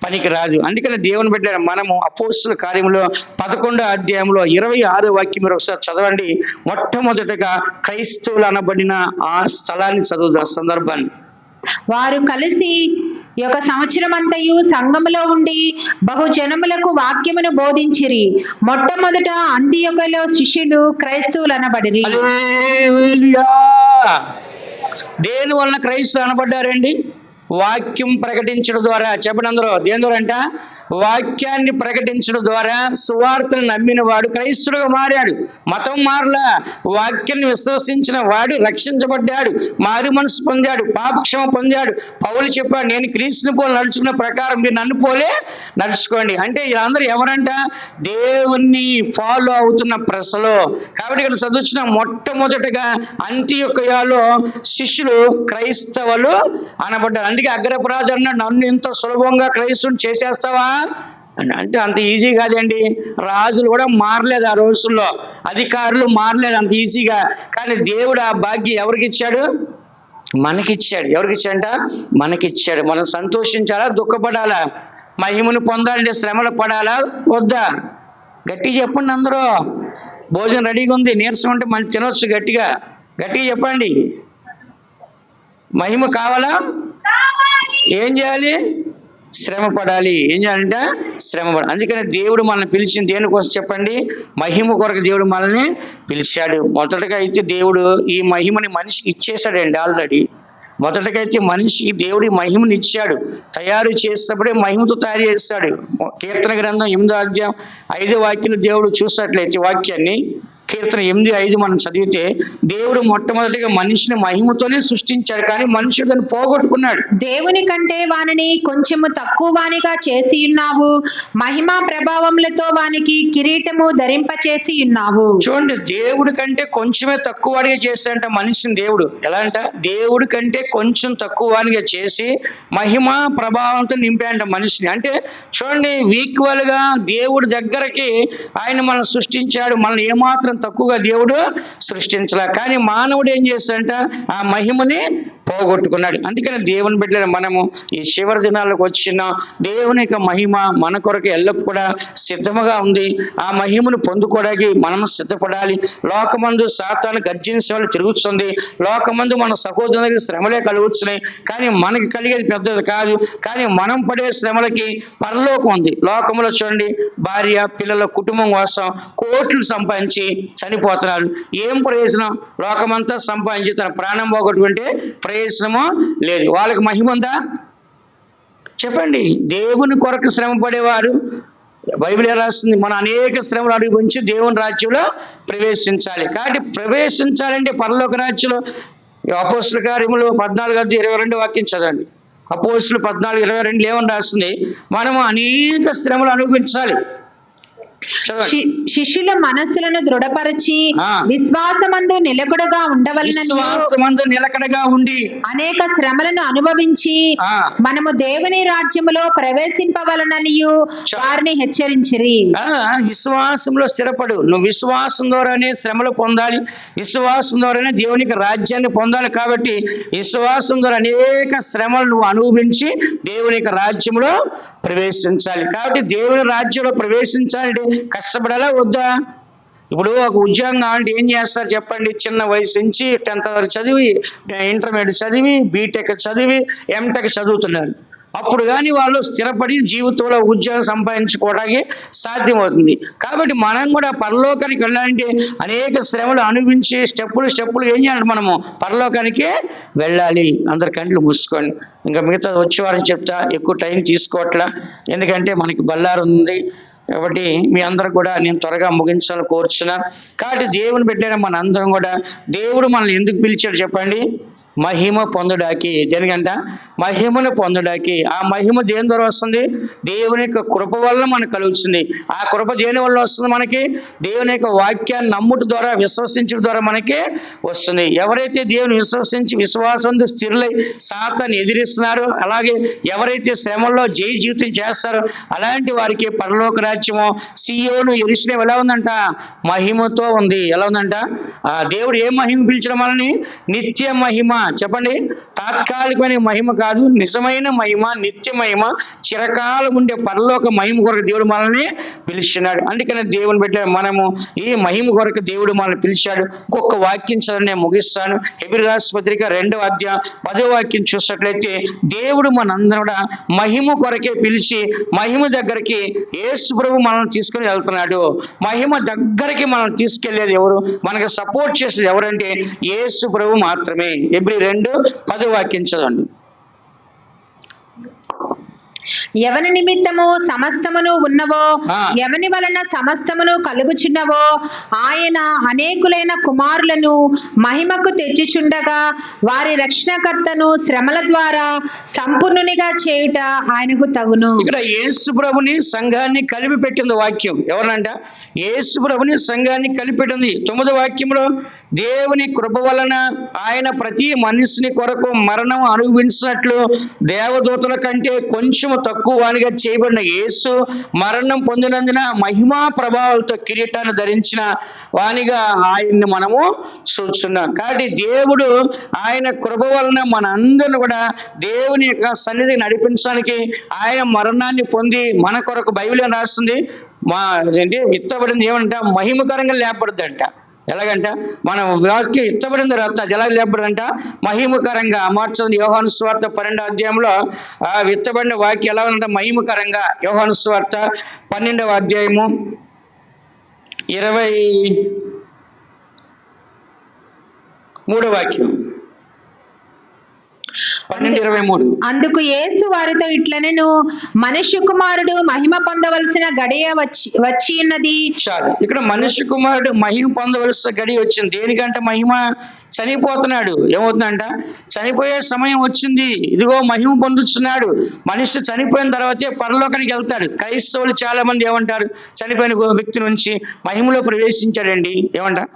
పనికి రాదు. అందుకని దేవుని బిడ్డ మనము అపోస్తుల కార్యములో 11వ అధ్యాయంలో 26వ వాక్యం మీరు ఒకసారి చదవండి. మొట్టమొదటగా క్రైస్తవులు అనబడిన ఆ స్థలాన్ని చదువుదా సందర్భాన్ని. వారు కలిసి ఈ యొక్క సంవత్సరం అంతయు సంఘములో ఉండి బహుజనములకు వాక్యమును బోధించిరి. మొట్టమొదట అంతియొకలో శిష్యులు క్రైస్తవులు అనబడిరి. హల్లెలూయా! దేని వలన క్రైస్తవులు అనబడ్డారండి? వాక్యం ప్రకటించడం ద్వారా. చెప్పండి అందరూ, దేని ద్వారా అంట? వాక్యాన్ని ప్రకటించడం ద్వారా సువార్తను నమ్మిన వాడు క్రైస్తుడుగా మారాడు. మతం మారలా, వాక్యాన్ని విశ్వసించిన వాడు రక్షించబడ్డాడు, మారు మనసు పొందాడు, పాపక్షమ పొందాడు. పౌలు చెప్పాడు, నేను క్రీస్తుని పోలి నడుచుకున్న ప్రకారం మీరు నన్ను పోలే నడుచుకోండి. అంటే వీళ్ళందరూ ఎవరంట? దేవుణ్ణి ఫాలో అవుతున్న ప్రజలు. కాబట్టి ఇక్కడ చదువుతున్న మొట్టమొదటిగా అంతియొకయలో శిష్యులు క్రైస్తవులు అనబడ్డారు. అందుకే అగ్రపరాజు అన్నాడు, నన్ను ఎంతో సులభంగా క్రైస్తవుని చేసేస్తావా అంటే అంత ఈజీ కాదండి. రాజులు కూడా మారలేదు ఆ రోజుల్లో, అధికారులు మారలేదు అంత ఈజీగా. కానీ దేవుడు ఆ భాగ్యం ఎవరికి ఇచ్చాడు? మనకిచ్చాడు. ఎవరికి ఇచ్చాడంట? మనకిచ్చాడు. మనం సంతోషించాలా, దుఃఖపడాలా? మహిమను పొందాలంటే శ్రమలు పడాలా వద్దా? గట్టిగా చెప్పండి అందరూ. భోజనం రెడీగా ఉంది, నీరసం ఉంటే మనం తినొచ్చు. గట్టిగా గట్టిగా చెప్పండి. మహిమ కావాలా? ఏం చేయాలి? శ్రమ పడాలి. ఏం చేయాలంటే శ్రమ పడాలి. అందుకని దేవుడు మనల్ని పిలిచింది దేనికోసం చెప్పండి? మహిమ కొరకు దేవుడు మనల్ని పిలిచాడు. మొదటగా అయితే దేవుడు ఈ మహిమని మనిషికి ఇచ్చేసాడండి ఆల్రెడీ. మొదటకైతే మనిషికి దేవుడి మహిమని ఇచ్చాడు. తయారు చేసేటప్పుడే మహిమతో తయారు చేస్తాడు. కీర్తన గ్రంథం 8వ అధ్యాయం 5వ వాక్యం దేవుడు చూసినట్లయితే వాక్యాన్ని, కీర్తన 8:5 మనం చదివితే, దేవుడు మొట్టమొదటిగా మనిషిని మహిమతోనే సృష్టించాడు, కానీ మనుషుడు దాన్ని పోగొట్టుకున్నాడు. దేవుని కంటే వానిని కొంచెము తక్కువ వానిగా చేసి ఉన్నావు, మహిమా ప్రభావములతో వానికి కిరీటము ధరింపచేసి ఉన్నావు. చూడండి, దేవుడి కంటే కొంచెమే తక్కువ వాడిగా చేశాడంట మనిషిని దేవుడు. ఎలా అంట? దేవుడి కంటే కొంచెం తక్కువ వాడిగా చేసి మహిమా ప్రభావంతో నింపాడంట మనిషిని. అంటే చూడండి, ఈక్వల్ గా దేవుడి దగ్గరకి ఆయన మనం సృష్టించాడు. మనల్ని ఏమాత్రం తక్కువగా దేవుడు సృష్టించలే. కానీ మానవుడు ఏం చేస్తాడంట? ఆ మహిమని పోగొట్టుకున్నాడు. అందుకని దేవుని బిడ్డలు మనము ఈ చివరి దినాలకు వచ్చిన దేవుని యొక్క మహిమ మన కొరకు ఎల్లప్పుడూ కూడా సిద్ధముగా ఉంది. ఆ మహిమను పొందుకోవడానికి మనం సిద్ధపడాలి. లోకమందు సాతాను గర్జించే వాళ్ళు తిరుగుతుంది. లోకమందు మన సహోదరునికి శ్రమలే కలుగుతున్నాయి, కానీ మనకి కలిగేది పెద్దది కాదు. కానీ మనం పడే శ్రమలకి పరలోకం ఉంది. లోకంలో చూడండి, భార్య పిల్లల కుటుంబం కోసం కోట్లు సంపాదించి చనిపోతున్నారు. ఏం ప్రయోజనం? లోకమంతా సంపాదించి తన ప్రాణం పోగొట్టుకుంటే ప్రయోజనమో లేదు. వాళ్ళకి మహిమ ఉందా? చెప్పండి. దేవుని కొరకు శ్రమ పడేవారు, బైబిల్ రాస్తుంది, మనం అనేక శ్రమలు అనుభవించి దేవుని రాజ్యంలో ప్రవేశించాలి. కాబట్టి ప్రవేశించాలంటే పరలోక రాజ్యంలో అపోస్తుల కార్యములు 14:22 వాక్యం చదవండి. అపోస్తులు 14:22 ఏమని రాస్తుంది? మనము అనేక శ్రమలు అనుభవించాలి. శిష్యుల మనస్సులను దృఢపరిచి విశ్వాసమందు నిలకడగా ఉండి అనేక శ్రమలను అనుభవించి మనము దేవుని రాజ్యములో ప్రవేశింపవలననియు వారిని హెచ్చరించిరి. విశ్వాసంలో స్థిరపడు. నువ్వు విశ్వాసం ద్వారానే శ్రమలు పొందాలి, విశ్వాసం ద్వారానే దేవునికి రాజ్యాన్ని పొందాలి. కాబట్టి విశ్వాసం ద్వారా అనేక శ్రమలు నువ్వు అనుభవించి దేవునికి రాజ్యంలో ప్రవేశించాలి. కాబట్టి దేవుని రాజ్యంలో ప్రవేశించాలంటే కష్టపడాలా వద్దా? ఇప్పుడు ఒక ఉద్యోగం కావాలంటే ఏం చేస్తారు చెప్పండి? చిన్న వయసు నుంచి 10th వరకు చదివి, ఇంటర్మీడియట్ చదివి, బీటెక్ చదివి, ఎంటెక్ చదువుతున్నారు. అప్పుడు కానీ వాళ్ళు స్థిరపడి జీవితంలో ఉద్యోగం సంపాదించుకోవడానికి సాధ్యమవుతుంది. కాబట్టి మనం కూడా పరలోకానికి వెళ్ళాలంటే అనేక శ్రమలు అనుభవించి స్టెప్పులు ఏం చేయాలంటే మనము పరలోకానికే వెళ్ళాలి. అందరి కంట్లు మూసుకోండి. ఇంకా మిగతా వచ్చేవారని చెప్తా, ఎక్కువ టైం తీసుకోవట్లా, ఎందుకంటే మనకి బల్లారు ఉంది. కాబట్టి మీ అందరూ కూడా నేను త్వరగా ముగించాలని కోరుచున్నాను. కాబట్టి దేవుని బిడ్డైన మన అందరం కూడా దేవుడు మనల్ని ఎందుకు పిలిచాడు చెప్పండి? మహిమ పొందుడాకి. దేనికంట? మహిమను పొందుడాకి. ఆ మహిమ దేని ద్వారా వస్తుంది? దేవుని యొక్క కృప వల్ల మనకు కలుగుతుంది. ఆ కృప దేని వల్ల వస్తుంది? మనకి దేవుని యొక్క వాక్యాన్ని నమ్ముట ద్వారా, విశ్వసించడం ద్వారా మనకి వస్తుంది. ఎవరైతే దేవుని విశ్వసించి విశ్వాసంతో స్థిరులై సాతాన్ని ఎదిరిస్తున్నారో, అలాగే ఎవరైతే శ్రమల్లో జయ జీవితం చేస్తారో అలాంటి వారికి పరలోక రాజ్యము సియోను యెరూషలేము ఎలా ఉందంట? మహిమతో ఉంది. ఎలా ఉందంట? దేవుడు ఏ మహిమ పిలిచడం మనని? నిత్య మహిమ. చెప్పండి, తాత్కాలికమైన మహిమ కాదు, నిజమైన మహిమ, నిత్య మహిమ, చిరకాలం ఉండే పరలోక మహిమ కొరకు దేవుడు మనల్ని పిలిచినాడు. అందుకని దేవుని బిడ్డ మనము ఈ మహిమ కొరకు దేవుడు మనల్ని పిలిచాడు. ఇంకొక వాక్యం చదివి నేను ముగిస్తాను. హెబ్రీ రాసిన పత్రిక 2వ అధ్యాయం 10వ వాక్యం చూసినట్లయితే, దేవుడు మనందరం కూడా మహిమ కొరకే పిలిచి మహిమ దగ్గరికి యేసు ప్రభు మనల్ని తీసుకుని వెళ్తున్నాడు. మహిమ దగ్గరికి మనం తీసుకెళ్లేది ఎవరు? మనకు సపోర్ట్ చేసేది ఎవరంటే యేసు ప్రభు మాత్రమే. హెబ్రీ 2:10 వాక్యం చదవండి. ఎవని నిమిత్తము సమస్తమును ఉన్నవో, ఎవని వలన సమస్తమును కలుగుచున్నవో, ఆయన అనేకులైన కుమారులను మహిమకు తెచ్చుచుండగా వారి రక్షణకర్తను శ్రమల ద్వారా సంపూర్ణునిగా చేయుట ఆయనకు తగును. ఇక్కడ యేసు ప్రభుని సంఘాన్ని కలిపి పెట్టింది వాక్యం. ఎవరంట? యేసు ప్రభుని సంఘాన్ని కలిపి పెట్టింది. 9వ వాక్యంలో దేవుని కృప వలన ఆయన ప్రతి మనుషుని కొరకు మరణం అనుభవించినట్లు దేవదూతల కంటే కొంచెం తక్కువ వానిగా చేయబడిన యేసు మరణం పొందినందున మహిమా ప్రభావాలతో కిరీటాన్ని ధరించిన వానిగా ఆయన్ని మనము చూస్తున్నాం. కాబట్టి దేవుడు ఆయన కృప వలన మన అందరిని కూడా దేవుని యొక్క సన్నిధి నడిపించడానికి ఆయన మరణాన్ని పొంది మన కొరకు బైబిల్ రాస్తుంది. విత్తబడింది ఏమంట? మహిమకరంగా లేపబడుతుందంట. ఎలాగంట? మనం వాక్యం ఇష్టపడిన తర్వాత ఎలా లేపబడంట? మహిమకరంగా. మార్చండి యోహాను సువార్త 12వ అధ్యాయంలో విత్తబడిన వాక్యం ఎలా ఉందంట? మహిమకరంగా. యోహాను సువార్త 12వ అధ్యాయము 23వ వాక్యం. 12:23. అందుకు యేసు వారితో ఇట్లనెను, మనుష్య కుమారుడు మహిమ పొందవలసిన గడియ వచ్చి ఉన్నది. చాలు. ఇక్కడ మనుష్య కుమారుడు మహిమ పొందవలసిన గడియ వచ్చింది. దేనికంటే మహిమ? చనిపోతున్నాడు. ఏమవుతుందంట? చనిపోయే సమయం వచ్చింది. ఇదిగో మహిమ పొందుతున్నాడు. మనిషి చనిపోయిన తర్వాతే పరలోకానికి వెళ్తాడు. క్రైస్తవులు చాలా మంది ఏమంటారు? చనిపోయిన వ్యక్తి నుంచి మహిమలో ప్రవేశించాడండి. ఏమంటారు?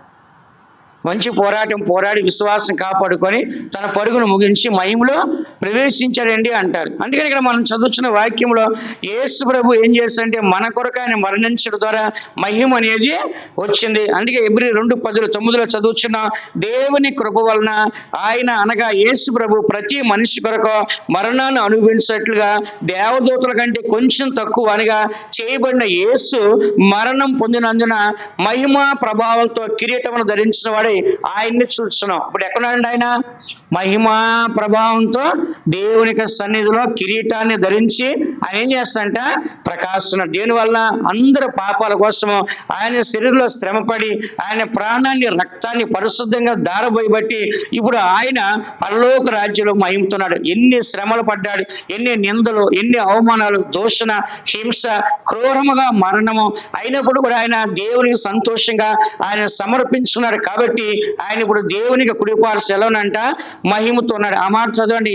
మంచి పోరాడి విశ్వాసం కాపాడుకొని తన పరుగును ముగించి మహిమలో ప్రవేశించాడండి అంటారు. అందుకని ఇక్కడ మనం చదువుతున్న వాక్యంలో యేసు ప్రభు ఏం చేస్తాడంటే మన కొరకు ఆయన మరణించడం ద్వారా మహిమ అనేది వచ్చింది. అందుకే హెబ్రీ 2:10-9 చదువుతున్న దేవుని కృప వలన ఆయన అనగా యేసు ప్రభు ప్రతి మనిషి కొరకు మరణాన్ని అనుభవించినట్లుగా దేవదూతల కంటే కొంచెం తక్కువ అనగా చేయబడిన యేసు మరణం పొందినందున మహిమ ప్రభావంతో కిరీటమును ధరించిన వాడే ఆయన్ని చూస్తున్నాం. ఇప్పుడు ఎక్కడండి? ఆయన మహిమా ప్రభావంతో దేవుని సన్నిధిలో కిరీటాన్ని ధరించి ఆయన ఏం చేస్తాడంట? ప్రకాశిస్తున్నాడు. దేనివల్ల? అందరి పాపాల కోసము ఆయన శరీరంలో శ్రమపడి ఆయన ప్రాణాన్ని రక్తాన్ని పరిశుద్ధంగా దారబోయబట్టి ఇప్పుడు ఆయన పరలోక రాజ్యంలో మహిమతున్నాడు. ఎన్ని శ్రమలు పడ్డాడు, ఎన్ని నిందలు, ఎన్ని అవమానాలు, దూషణ, హింస, క్రూరముగా మరణము అయినప్పుడు కూడా ఆయన దేవునికి సంతోషంగా ఆయన సమర్పించుకున్నాడు. కాబట్టి ఆయన ఇప్పుడు దేవునికి కుడిపార్శ్వ ఎలానంట? మహిమతో ఉన్నాడు. ఆ మాట చదవండి.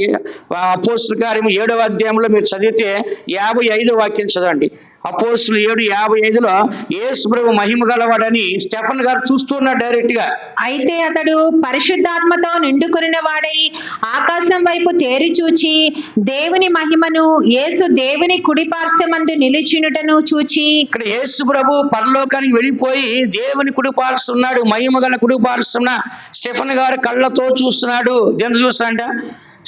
అపోస్తుల కార్యము 7వ అధ్యాయంలో మీరు చదివితే 55వ వాక్యం చదవండి. అపోస్తులు 7:55లో యేసు ప్రభు మహిమ గలవాడని స్టెఫన్ గారు చూస్తున్నాడు డైరెక్ట్ గా. అయితే అతడు పరిశుద్ధాత్మతో నిండుకొనిన వాడై ఆకాశం వైపు తేరి చూచి దేవుని మహిమను, యేసు దేవుని కుడిపార్శ్వమందు నిలిచినుటను చూచి. ఇక్కడ యేసు ప్రభు పరలోకానికి వెళ్ళిపోయి దేవుని కుడిపార్శ్వన్నాడు, మహిమ గల కుడిపార్శ్వన స్టెఫన్ గారు కళ్ళతో చూస్తున్నాడు. దేని చూస్తాడంట?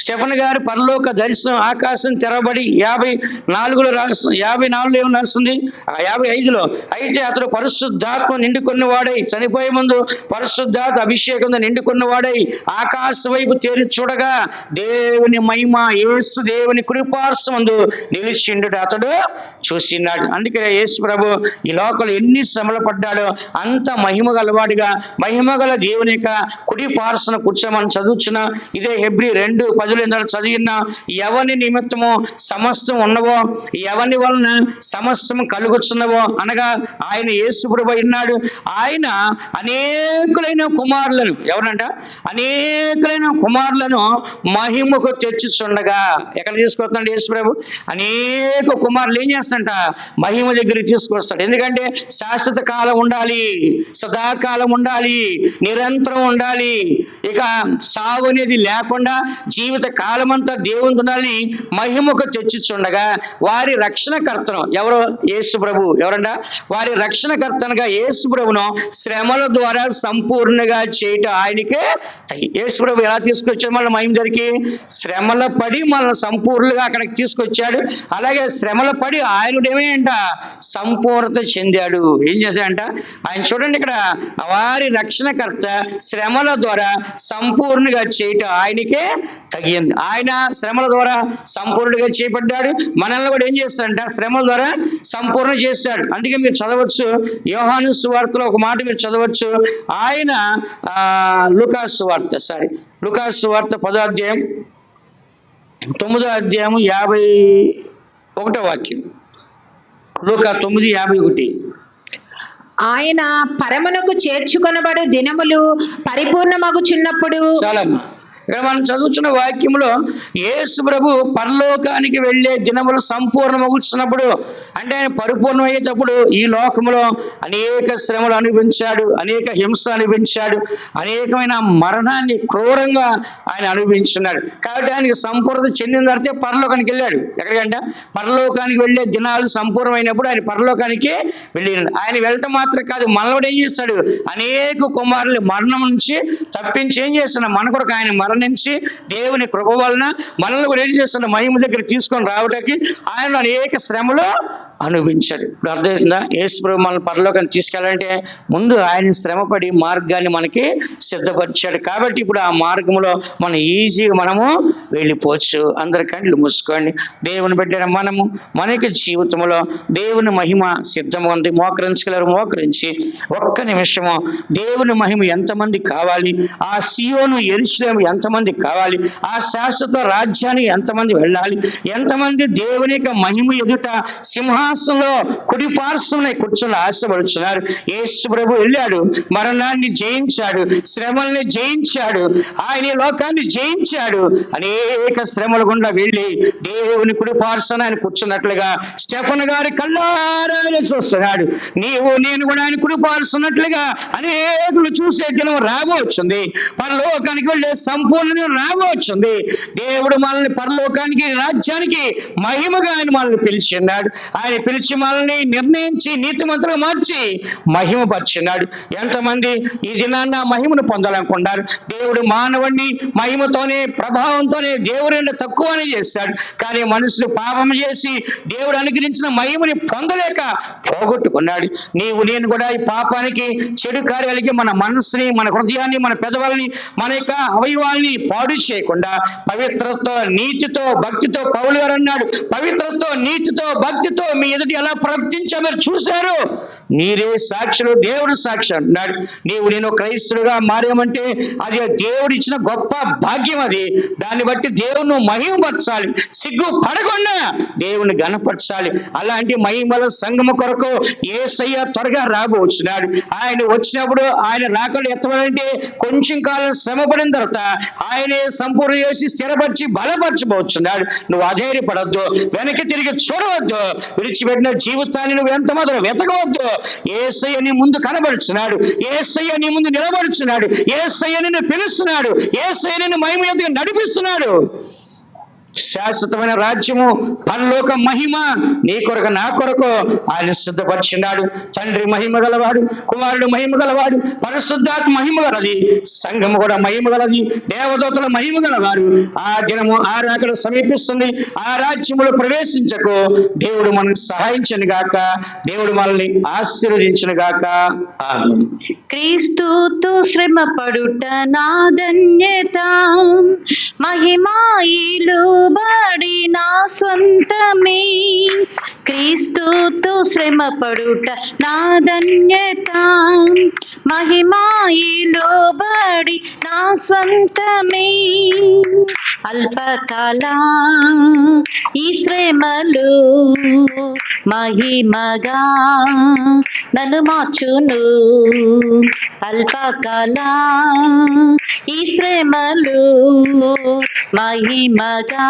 స్టెఫన్ గారు పరలోక దర్శనం, ఆకాశం తెరబడి 54లో 54 ఏమని రాస్తుంది? 55లో అయితే అతడు పరిశుద్ధాత్మ నిండుకున్న వాడై చనిపోయే ముందు పరిశుద్ధాత్మ అభిషేకంతో నిండుకున్న వాడై ఆకాశ వైపు తేరి చూడగా దేవుని మహిమ యేసు దేవుని కుడిపార్శ్వమందు నిలిచిండు అతడు చూసినాడు. అందుకే యేసు ప్రభు ఈ లోకంలో ఎన్ని శ్రమలు పడ్డాడో అంత మహిమ గలవాడిగా మహిమ గల దేవుని యొక్క కుడిపార్శ్వన కూర్చోమని చదువుచున్నా. ఇదే హెబ్రీ 2:10 10 ఇందాక చదివిన ఎవని నిమిత్తము సమస్తం ఉన్నవో, ఎవని వలన సమస్తం కలుగుతున్నవో అనగా ఆయన యేసు ప్రభువు ఉన్నాడు. ఆయన అనేకులైన కుమారులను, ఎవరంట అనేకులైన కుమారులను మహిమకు తెచ్చుచుండగా, ఎక్కడ తీసుకొస్తున్నాడు యేసు ప్రభు? అనేక కుమారులు ఏం చేస్తాడంట? మహిమ దగ్గరికి తీసుకొస్తాడు. ఎందుకంటే శాశ్వత కాలం ఉండాలి, సదాకాలం ఉండాలి, నిరంతరం ఉండాలి. ఇక సావు అనేది లేకుండా జీవిత కాలం అంతా దేవుని ఉండాలి. మహిమకు తెచ్చుచుండగా వారి రక్షణకర్తను, ఎవరు? యేసు ప్రభు. ఎవరంట? వారి రక్షణకర్తనగా యేసు ప్రభును శ్రమల ద్వారా సంపూర్ణంగా చేయటం ఆయనకే. యేసు ప్రభు ఎలా తీసుకొచ్చాడు? మళ్ళీ మహిమ జరిగి శ్రమల పడి మనల్ని సంపూర్ణంగా అక్కడికి తీసుకొచ్చాడు. అలాగే శ్రమల పడి ఆయనడేమేంట? సంపూర్ణత చెందాడు. ఏం చేశాడంట ఆయన? చూడండి ఇక్కడ, వారి రక్షణకర్త శ్రమల ద్వారా సంపూర్ణంగా చేయటం ఆయనకే తగింది. ఆయన శ్రమల ద్వారా సంపూర్ణంగా చేపడ్డాడు. మనల్ని కూడా ఏం చేస్తాడంట? శ్రమల ద్వారా సంపూర్ణ చేస్తాడు. అందుకే మీరు చదవచ్చు, యోహాను సువార్తలో ఒక మాట మీరు చదవచ్చు. ఆయన లూకాసు సువార్త 10వ అధ్యాయం 9వ అధ్యాయం 51వ వాక్యం. లూకా 9:51. ఆయన పరమునకు చేర్చుకొనబడు దినములు పరిపూర్ణమగుచున్నప్పుడు. చాలా ఇక్కడ మనం చదువుతున్న వాక్యంలో యేసు ప్రభు పరలోకానికి వెళ్ళే దినములు సంపూర్ణమగుతున్నప్పుడు, అంటే ఆయన పరిపూర్ణమయ్యేటప్పుడు ఈ లోకంలో అనేక శ్రమలు అనుభవించాడు, అనేక హింస అనుభవించాడు, అనేకమైన మరణాన్ని క్రూరంగా ఆయన అనుభవించున్నాడు. కాబట్టి ఆయనకి సంపూర్ణత చెందిన తర్వాత పరలోకానికి వెళ్ళాడు. ఎక్కడికంటే పరలోకానికి వెళ్ళే దినాలు సంపూర్ణమైనప్పుడు ఆయన పరలోకానికి వెళ్ళాడు. ఆయన వెళ్ళటం మాత్రం కాదు, మనలో ఏం చేస్తాడు? అనేక కుమారులు మరణం నుంచి తప్పించి ఏం చేస్తున్నాడు? మన కొరకు ఆయన మరణించి దేవుని కృప వలన మనల్ని కూడా ఏం చేస్తున్నాడు? మహిమ దగ్గర తీసుకొని రావడానికి ఆయన అనేక శ్రమలు అనుభవించాడు. ఇప్పుడు అర్థమవుతుందా? యేసు ప్రభు మనల్ని పరలోకాన్ని తీసుకెళ్ళాలంటే ముందు ఆయన శ్రమపడి మార్గాన్ని మనకి సిద్ధపరిచాడు. కాబట్టి ఇప్పుడు ఆ మార్గంలో మనం ఈజీగా మనము వెళ్ళిపోవచ్చు. అందరి కళ్ళు మూసుకోండి. దేవుని బిడ్డైన మనము మనకి జీవితంలో దేవుని మహిమ సిద్ధంగా ఉంది. మోకరించగలరు? మోకరించి ఒక్క నిమిషము దేవుని మహిమ ఎంతమంది కావాలి? ఆ సియోను యెరూషలేము ఎంతమంది కావాలి? ఆ శాశ్వత రాజ్యానికి ఎంతమంది వెళ్ళాలి? ఎంతమంది దేవుని యొక్క మహిమ ఎదుట సింహాసనంలో కుడి పార్శ్వంలో కూర్చొని ఆశపడుచున్నారు? యేసు ప్రభు వెళ్ళాడు, మరణాన్ని జయించాడు, శ్రమల్ని జయించాడు, ఆయన ఈ లోకాన్ని జయించాడు. అనేక శ్రమల గుండా వెళ్ళి దేవుని కుడి పార్శ్వన ఆయన కూర్చున్నట్లుగా స్టెఫన్ గారి కళ్ళారా చూస్తున్నాడు. నీవు నేను కూడా ఆయన కుడి పార్శ్వన్నట్లుగా అనేకులు చూసే దినం రాబోచుంది. పరలోకానికి వెళ్ళే సంపూర్ణ రాబోచుంది. దేవుడు మనల్ని పరలోకానికి, రాజ్యానికి మహిమగా ఆయన మనల్ని పిలిచిన్నాడు. ఆయన పిలిచి మనల్ని నిర్ణయించి నీతిమంతులుగా మార్చి మహిమపరిచిన్నాడు. ఎంతమంది ఈ దినాన్న మహిమను పొందాలనుకున్నారు? దేవుడు మానవుడిని మహిమతోనే, ప్రభావంతోనే దేవుడిని తక్కువ అని చేశాడు. కానీ మనుషులు పాపం చేసి దేవుడు అనుగ్రహించిన మహిమని పొందలేక పోగొట్టుకున్నాడు. నీవు నేను కూడా ఈ పాపానికి, చెడు కార్యాలకి మన మనసుని, మన హృదయాన్ని, మన పెదవుల్ని, మన యొక్క అవయవాల్ని పాడు చేయకుండా పవిత్రతో, నీతితో, భక్తితో, పౌలు గారు అన్నాడు, పవిత్రతో, నీతితో, భక్తితో మీ ఎదుటి ఎలా ప్రవర్తించా మీరు చూశారు, మీరే సాక్షులు, దేవుడు సాక్షి అంటున్నాడు. నీవు నేను క్రైస్తులుగా మారామంటే అది దేవుడు ఇచ్చిన గొప్ప భాగ్యం. అది దాన్ని బట్టి దేవుని మహిమపరచాలి, సిగ్గు పడకుండా దేవుని గణపరచాలి. అలాంటి మహిమల సంగమ కొరకు యేసయ్య త్వరగా రాబోచున్నాడు. ఆయన వచ్చినప్పుడు ఆయన రాకలు ఎత్తవాలంటే కొంచెం కాలం శ్రమ పడిన తర్వాత ఆయనే సంపూర్ణ చేసి స్థిరపరిచి బలపరచబోచున్నాడు. నువ్వు అధైర్యపడద్దు, వెనక్కి తిరిగి చూడవద్దు, విడిచిపెట్టిన జీవితాన్ని నువ్వు ఎంత మాత్రం వెతకవద్దు. యేసయ్య నీ ముందు కనబడుచున్నాడు, యేసయ్య నీ ముందు నిలబడుచున్నాడు, యేసయ్య నిన్ను పిలుస్తున్నాడు, యేసయ్య నిన్ను మహిమ ఎదుగు నడిపిస్తున్నాడు. శాశ్వతమైన రాజ్యము, పరలోక మహిమ నీ కొరకు, నా కొరకు ఆయన సిద్ధపరిచినాడు. తండ్రి మహిమ గలవాడు, కుమారుడు మహిమ గలవాడు, పరిశుద్ధాత్మ మహిమ గలది, సంఘము కూడా మహిమ గలది, దేవదూతల మహిమ గలవారు. ఆ దినము, ఆ రాకలు సమీపిస్తుంది. ఆ రాజ్యములో ప్రవేశించకు దేవుడు మనకు సహాయించను గాక, దేవుడు మనల్ని ఆశీర్వదించును గాక. ఆమేన్. క్రీస్తుతో శ్రమ పడుట నా ధన్యత, మహిమాయిలు బడి నా స్వంతమే. క్రీస్తుతో శ్రమ పడుట నా ధన్యత, మహిమాయిలు బడి నా స్వంతమే. అల్పకాలం ఈ శ్రమలు మహిమగా నన్ను మార్చును. అల్పకాలం ఈ శ్రమలు మహిమగా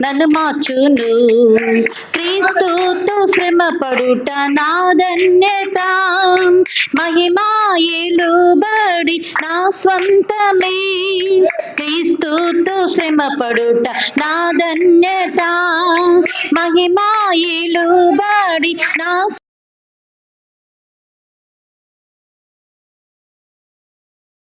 నన్ను మార్చును. క్రీస్తుతో శ్రమ పడుట నా ధన్యత, మహిమాయిలుబడి నా స్వంతమే. క్రీస్తుతో శ్రమ పడుట నా ధన్యత, మహిమాయిలుబడి నా